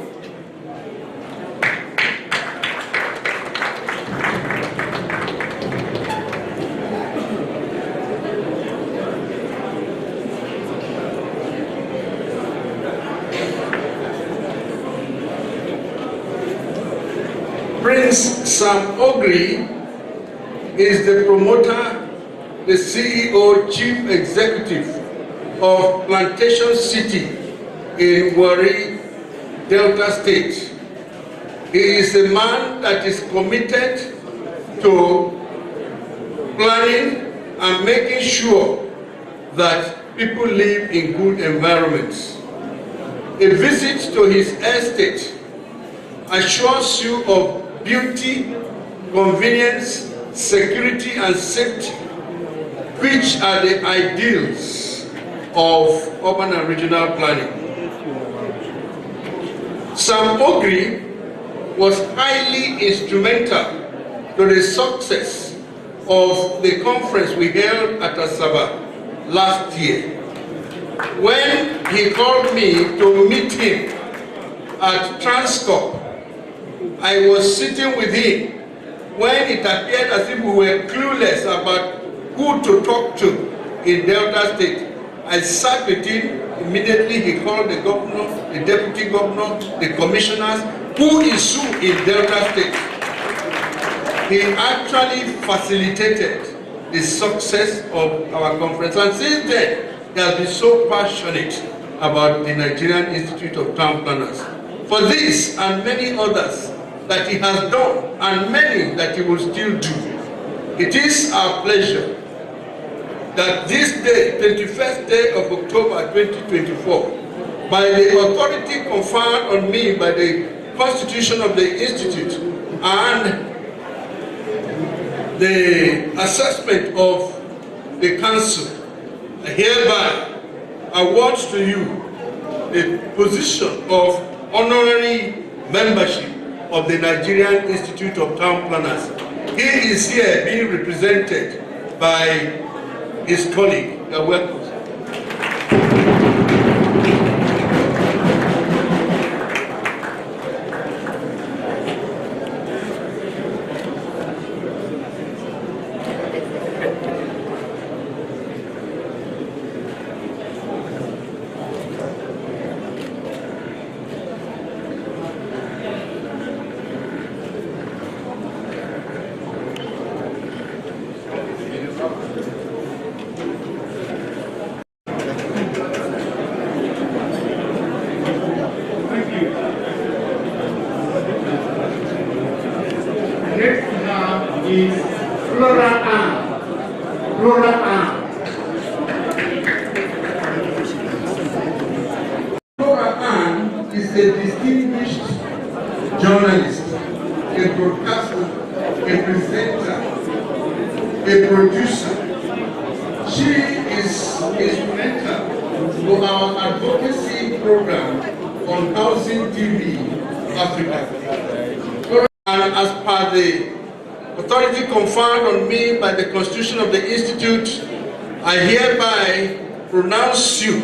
Prince Sam Ogri is the promoter, the CEO, Chief Executive of Plantation City in Warri, Delta State. He is a man that is committed to planning and making sure that people live in good environments. A visit to his estate assures you of beauty, convenience, security, and safety, which are the ideals of urban and regional planning. Sam Ogri was highly instrumental to the success of the conference we held at Asaba last year. When he called me to meet him at Transcorp, I was sitting with him when it appeared as if we were clueless about who to talk to in Delta State. I sat with him. Immediately he called the governor, the deputy governor, the commissioners, who is who in Delta State. He actually facilitated the success of our conference. And since then, he has been so passionate about the Nigerian Institute of Town Planners. For this and many others that he has done, and many that he will still do, it is our pleasure that this day, 21st day of October 2024, by the authority conferred on me by the Constitution of the Institute and the assessment of the Council, I hereby award to you the position of honorary membership of the Nigerian Institute of Town Planners. He is here being represented by his colleague. You are welcome. Journalist, a broadcaster, a presenter, a producer. She is instrumental to our advocacy program on Housing TV Africa. And as per the authority conferred on me by the Constitution of the Institute, I hereby pronounce you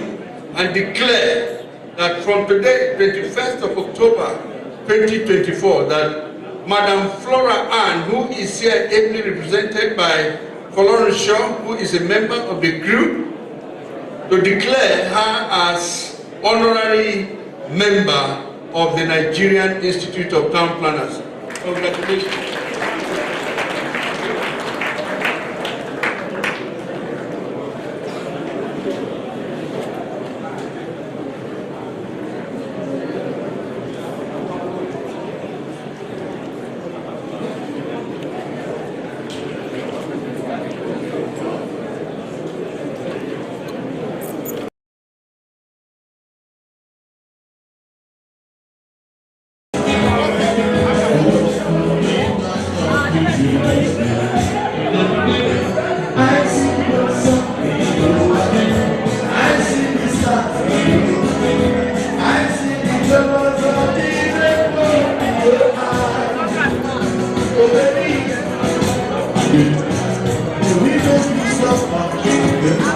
and declare that from today, 21st of October, 2024, that Madam Flora Ann, who is here ably represented by Florence Shaw, who is a member of the crew, to declare her as honorary member of the Nigerian Institute of Town Planners. Congratulations. We don't be so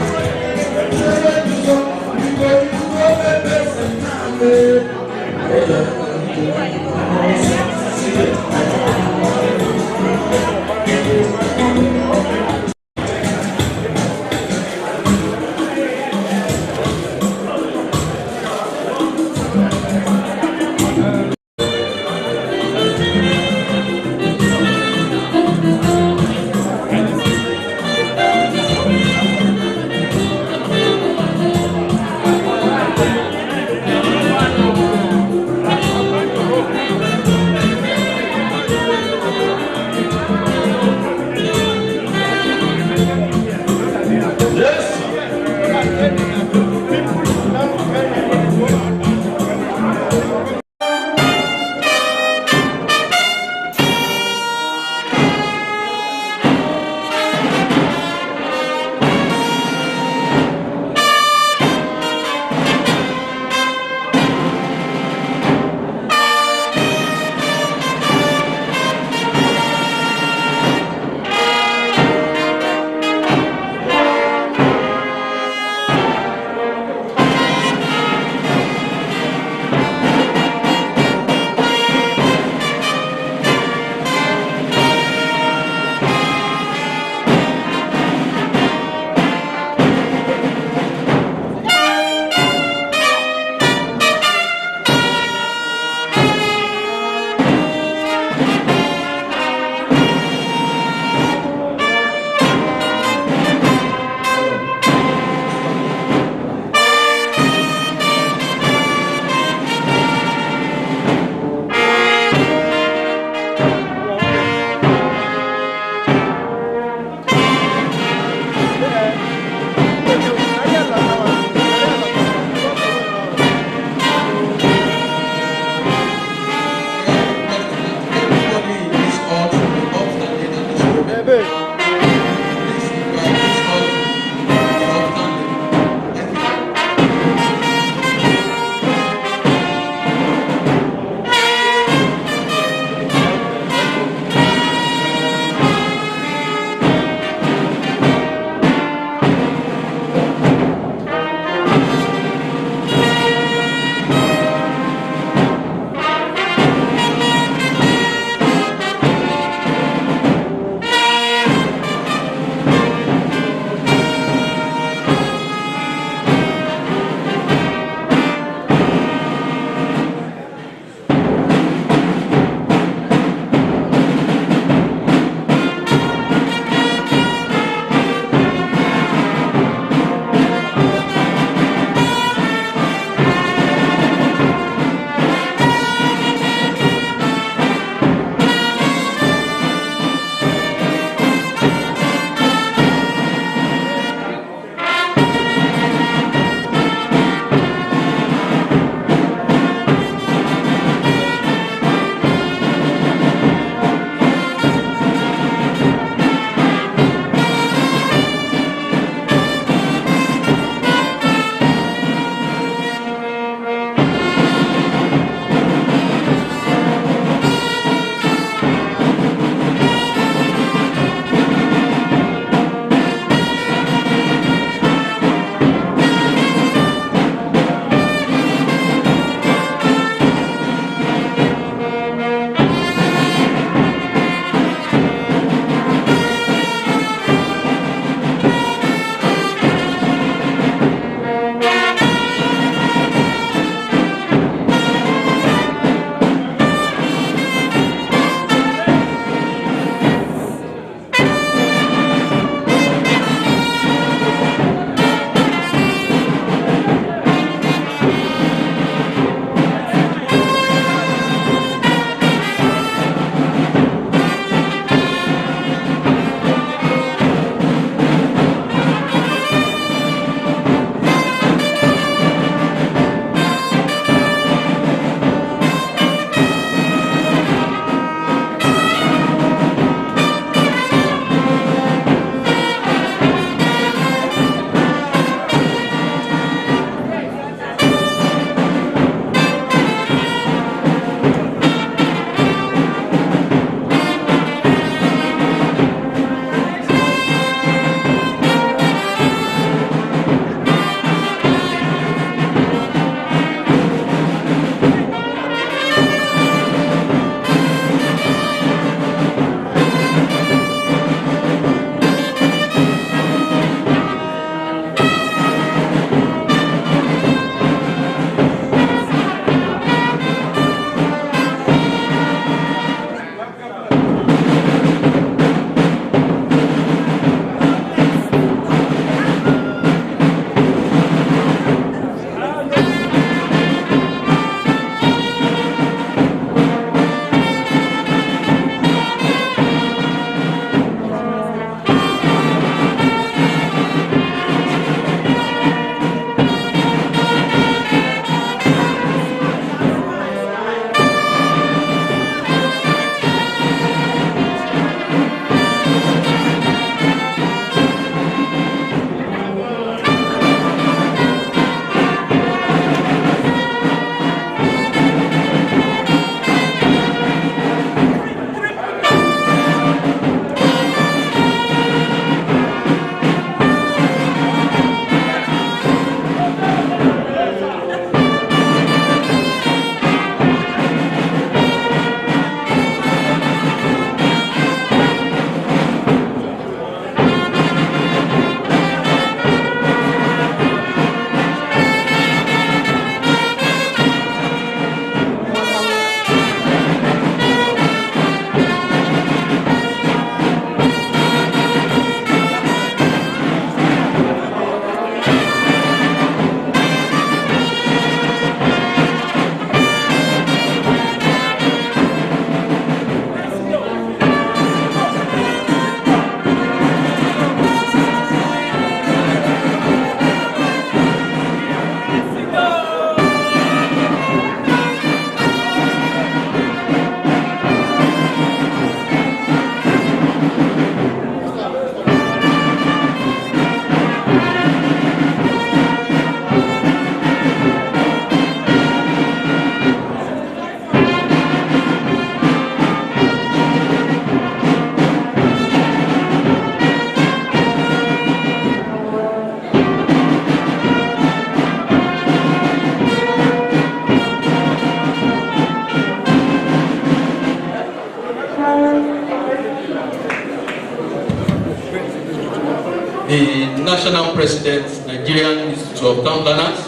the National President, Nigerian Institute of Town Planners,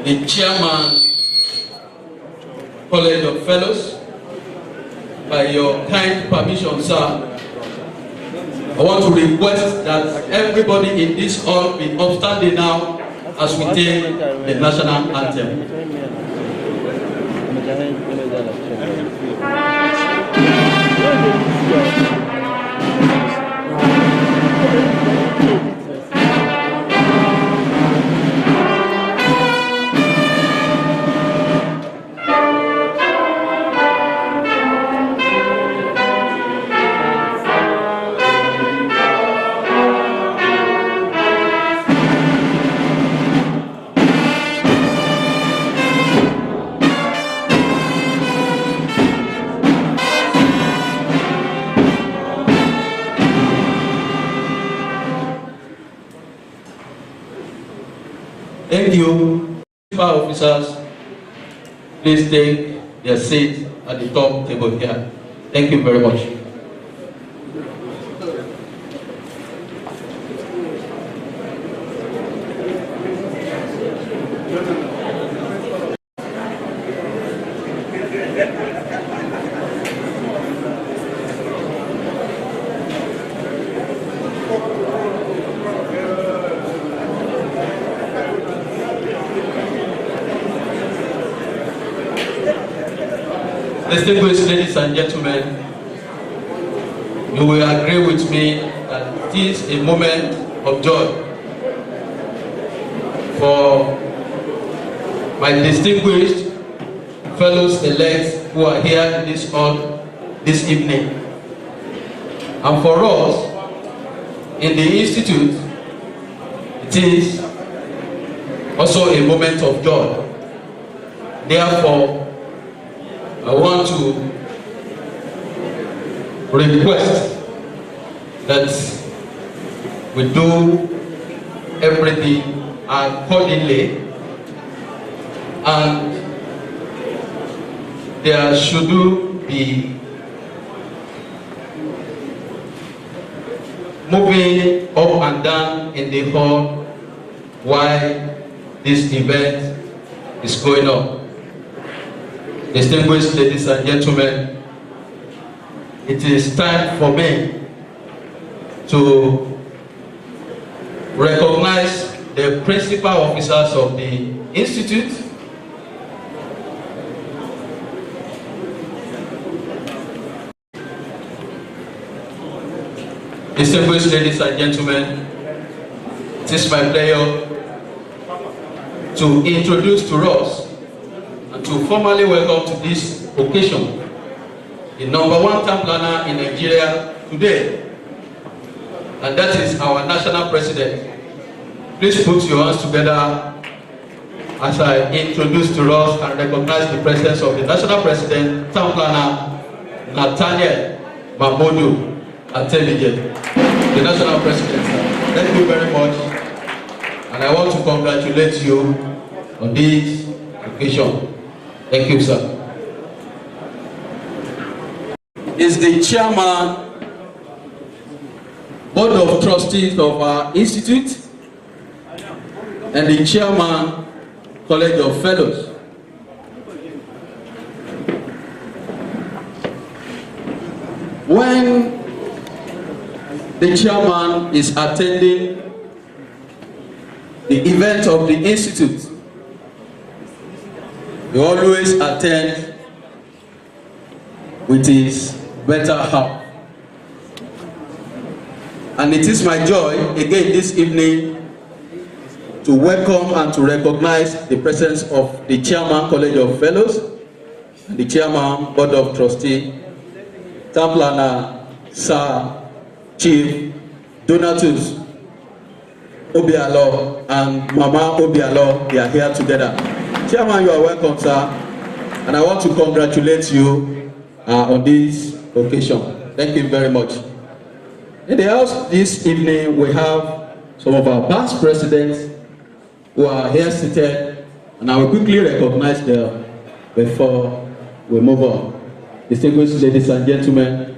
the Chairman, College of Fellows. By your kind permission, sir, I want to request that everybody in this hall be upstanding now as we take the national anthem. Thank you. Officers, please take their seat at the top table here. Thank you very much. Distinguished ladies and gentlemen, you will agree with me that it is a moment of joy for my distinguished fellows elects who are here in this hall this evening. And for us, in the Institute, it is also a moment of joy. Therefore, I want to request that we do everything accordingly, and there should be moving up and down in the hall while this event is going on. Distinguished ladies and gentlemen, it is time for me to recognize the principal officers of the Institute. Distinguished ladies and gentlemen, it is my pleasure to introduce to us and to formally welcome to this occasion the #1 town planner in Nigeria today, and that is our national president. Please put your hands together as I introduce to us and recognize the presence of the national president, town planner Nathaniel Mahmoud Atelije, the national president. Thank you very much, and I want to congratulate you on this occasion. Thank you, sir. Is the chairman, board of trustees of our institute, and the chairman, college of fellows. When the chairman is attending the event of the institute, he always attends with his better half. And it is my joy again this evening to welcome and to recognize the presence of the chairman, College of Fellows, and the chairman, board of trustees, town planner, Sir Chief Donatus Obialo and Mama Obialo. They are here together. Chairman, you are welcome, sir, and I want to congratulate you on this occasion. Thank you very much. In the house this evening, we have some of our past presidents who are here seated, and I will quickly recognize them before we move on. Distinguished ladies and gentlemen,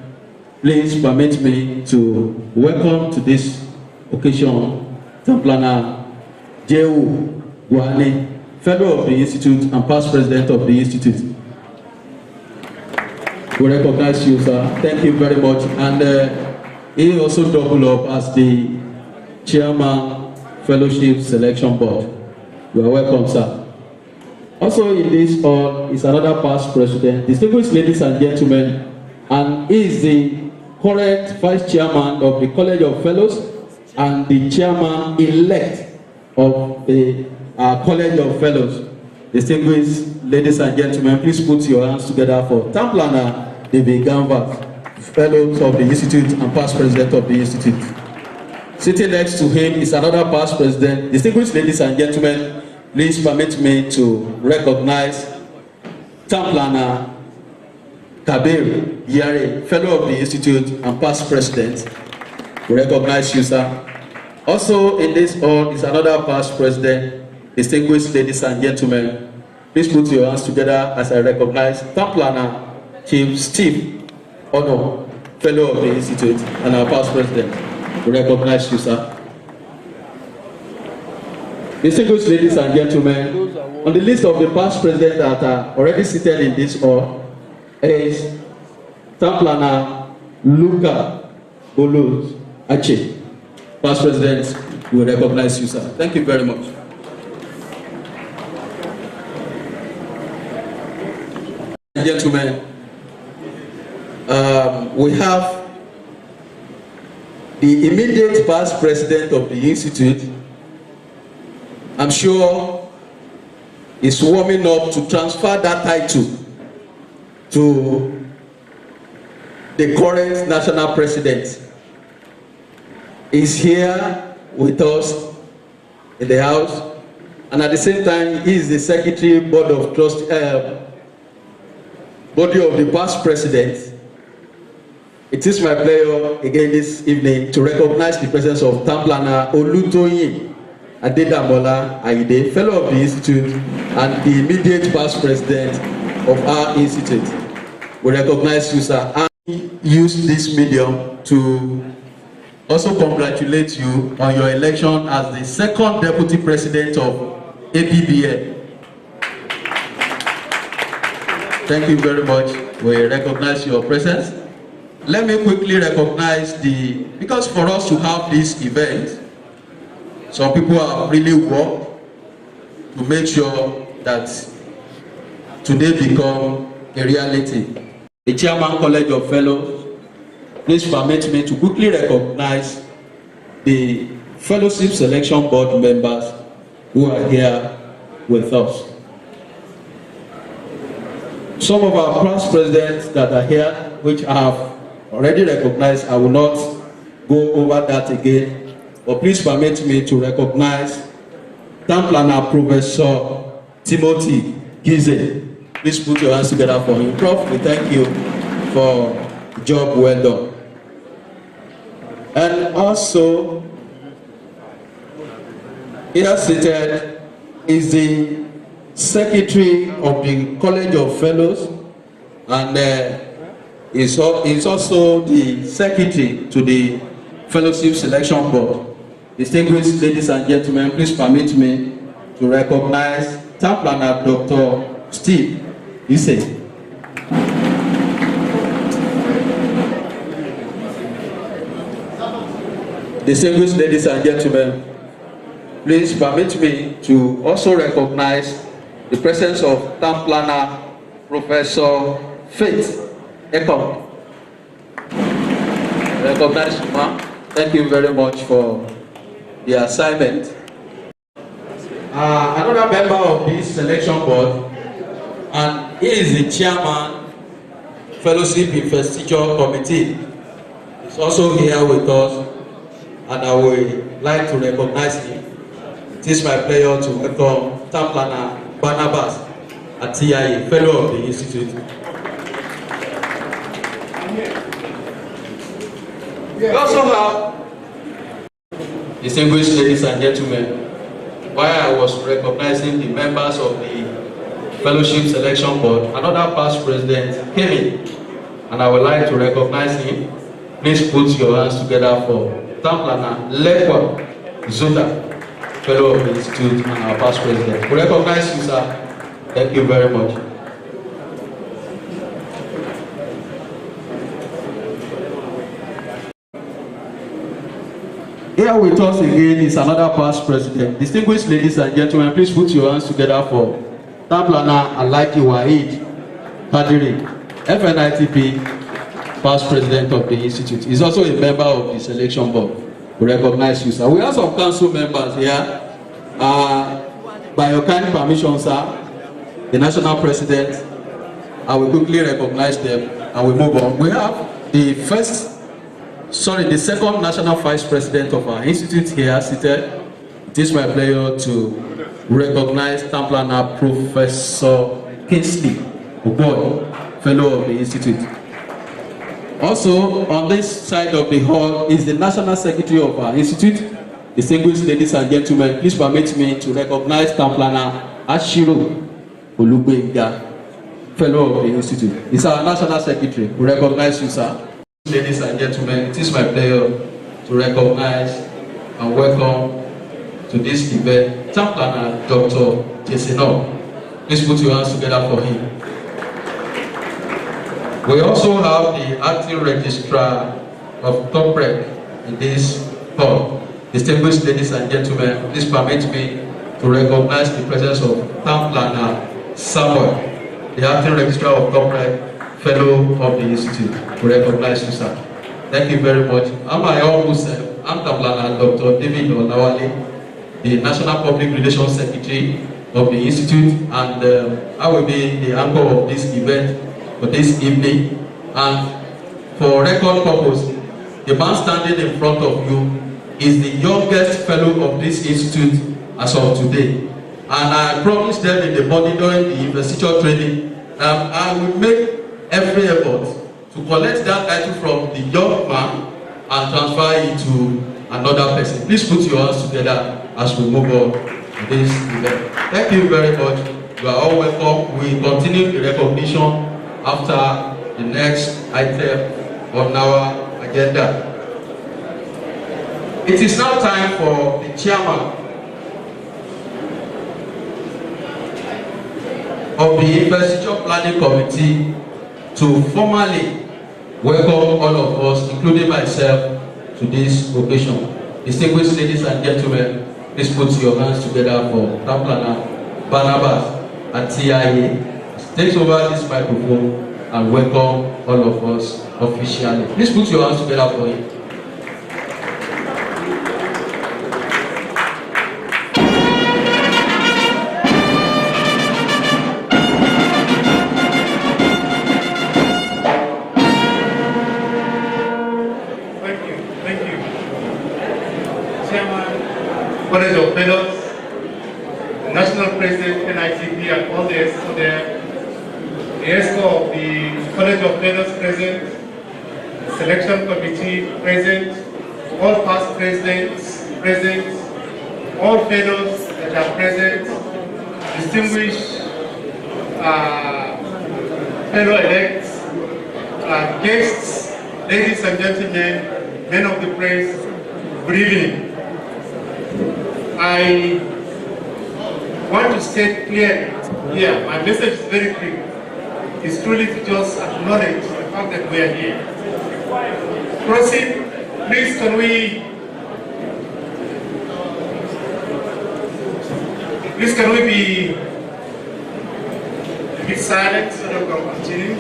please permit me to welcome to this occasion Town Planner J.O. Guane, Fellow of the Institute and past President of the Institute. We recognize you, sir. Thank you very much. And he also doubled up as the Chairman, Fellowship Selection Board. You are welcome, sir. Also in this hall is another past president, distinguished ladies and gentlemen, and he is the current Vice Chairman of the College of Fellows and the Chairman-elect of the College of Fellows. Distinguished ladies and gentlemen, please put your hands together for Town Planner David Gamvat, Fellows of the Institute and past President of the Institute. Sitting next to him is another past president. Distinguished ladies and gentlemen, please permit me to recognize Town Planner Kabir Yare, Fellow of the Institute and past president. We recognize you, sir. Also in this hall is another past president. Distinguished ladies and gentlemen, please put your hands together as I recognize Town Planner Chief Steve Ono, Fellow of the Institute and our past president. We recognize you, sir. Distinguished ladies and gentlemen, on the list of the past presidents that are already seated in this hall is Town Planner Luka Boluz Ache. Past president, we recognize you, sir. Thank you very much. Gentlemen, we have the immediate past president of the Institute. I'm sure is warming up to transfer that title to the current national president. Is here with us in the house, and at the same time he is the secretary board of trust body of the past president. It is my pleasure again this evening to recognize the presence of Town Planner Olutoyin Adedamola Aide, Fellow of the Institute and the immediate past president of our institute. We recognize you, sir, and use this medium to also congratulate you on your election as the second deputy president of APBN. Thank you very much. We recognize your presence. Let me quickly recognize because for us to have this event, some people have really worked to make sure that today become a reality. The Chairman College of Fellows, please permit me to quickly recognize the Fellowship Selection Board members who are here with us. Some of our past presidents that are here, which I have already recognized, I will not go over that again. But please permit me to recognize Town Planner Professor Timothy Gize. Please put your hands together for him. Prof, we thank you for the job well done. And also, here seated is the Secretary of the College of Fellows, and is also the Secretary to the Fellowship Selection Board. Distinguished ladies and gentlemen, please permit me to recognize Town Planner Dr. Steve Ise. Distinguished ladies and gentlemen, please permit me to also recognize the presence of Town Planner Professor Faith Ekong. Recognize you, ma'am. Thank you very much for the assignment. Another member of this selection board, and he is the chairman, Fellowship Investiture Committee, is also here with us, and I would like to recognize him. It is my pleasure to welcome Town Planner Barnabas Atiaye, Fellow of the Institute. We also have, distinguished ladies and gentlemen, while I was recognizing the members of the Fellowship Selection Board, another past president came in, and I would like to recognize him. Please put your hands together for Tamplana Lekwa Zoda, Fellow of the Institute and our past president. We recognize you, sir. Thank you very much. Here with us again is another past president. Distinguished ladies and gentlemen, please put your hands together for Tamplana Alhaji Waheed Kadiri, FNITP, past president of the Institute. He's also a member of the selection board. We recognize you, sir. We have some council members here. By your kind permission, sir, the national president, I will quickly recognize them and we move on. We have the second national vice president of our institute here seated. It is my pleasure to recognize Tamplana Professor Kingsley Oboy, fellow of the institute. Also, on this side of the hall is the national secretary of our institute. Distinguished ladies and gentlemen, please permit me to recognize Tamplana Ashiro Olugbenga, fellow of the institute. He's our national secretary. We recognize you, sir. Ladies and gentlemen, it is my pleasure to recognize and welcome to this event Tamplana Dr. Jesino. Please put your hands together for him. We also have the acting registrar of Toprec in this hall. Distinguished ladies and gentlemen, please permit me to recognize the presence of Tamplana Samuel, the acting registrar of Toprec, fellow of the institute. We recognize you, sir. Thank you very much. I'm my humble self. I'm Tamplana Dr. David Olawale, the National Public Relations Secretary of the institute, and I will be the anchor of this event for this evening. And for record purpose, the man standing in front of you is the youngest fellow of this institute as of today. And I promised them in the body during the investiture training, I will make every effort to collect that title from the young man and transfer it to another person. Please put your hands together as we move on to this event. Thank you very much. You are all welcome. We continue the recognition after the next item on our agenda. It is now time for the chairman of the Investiture Planning Committee to formally welcome all of us, including myself, to this occasion. Distinguished ladies and gentlemen, please put your hands together for Tamplana Barnabas and TIA. Takes over this microphone and welcome all of us officially. Please put your hands together for him. College of Fellows, National President, NITP, and all the ESCO there, the ESCO of the College of Fellows present, Selection Committee present, all past presidents present, all fellows that are present, distinguished fellow-elects, guests, ladies and gentlemen, men of the press, good evening. I want to state clearly here, my message is very clear. It's truly to just acknowledge the fact that we are here. Proceed, please can we be a bit silent so that we can continue?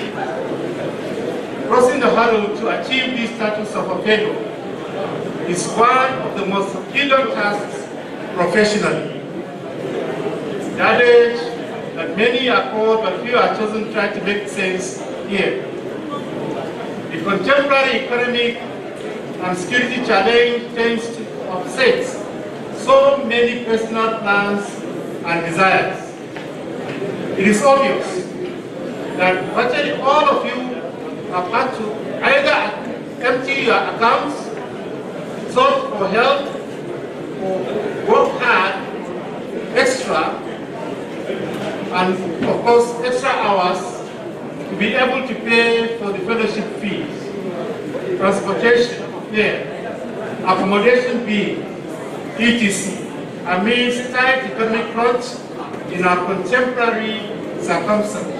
Crossing the hurdle to achieve this status of a fellow is one of the most hidden tasks professionally. The adage that many are called but few are chosen try to make sense here. The contemporary economic and security challenge tends to upset so many personal plans and desires. It is obvious that virtually all of you have had to either empty your accounts, search for help, or work hard, extra, and of course extra hours to be able to pay for the fellowship fees. transportation fare, accommodation fee, etc. amidst tight economic crunch in our contemporary circumstances.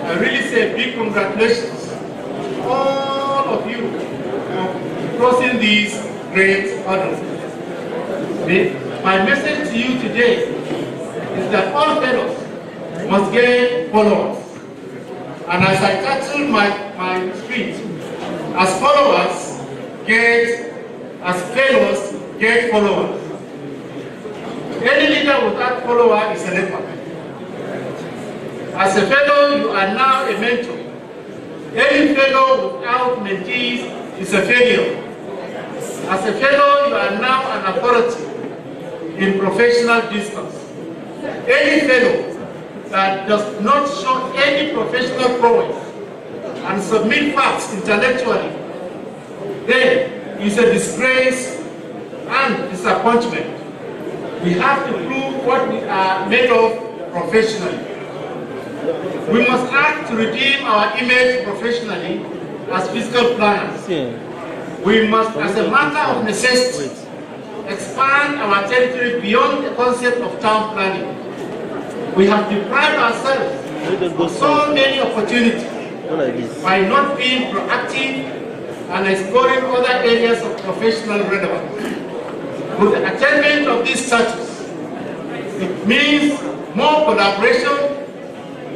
I really say big congratulations to all of you for crossing these great hurdles. My message to you today is that all fellows must gain followers. And as I titled my speech, as followers get, as fellows get followers. Any leader without follower is a leper. As a fellow, you are now a mentor. Any fellow without mentees is a failure. As a fellow, you are now an authority in professional discourse. Any fellow that does not show any professional prowess and submit facts intellectually, then is a disgrace and disappointment. We have to prove what we are made of professionally. We must act to redeem our image professionally as fiscal planners. We must, as a matter of necessity, expand our territory beyond the concept of town planning. We have deprived ourselves of so many opportunities by not being proactive and exploring other areas of professional relevance. With the attainment of this status, it means more collaboration,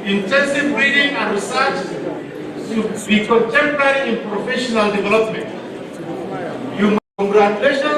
intensive reading and research to be contemporary in professional development. Congratulations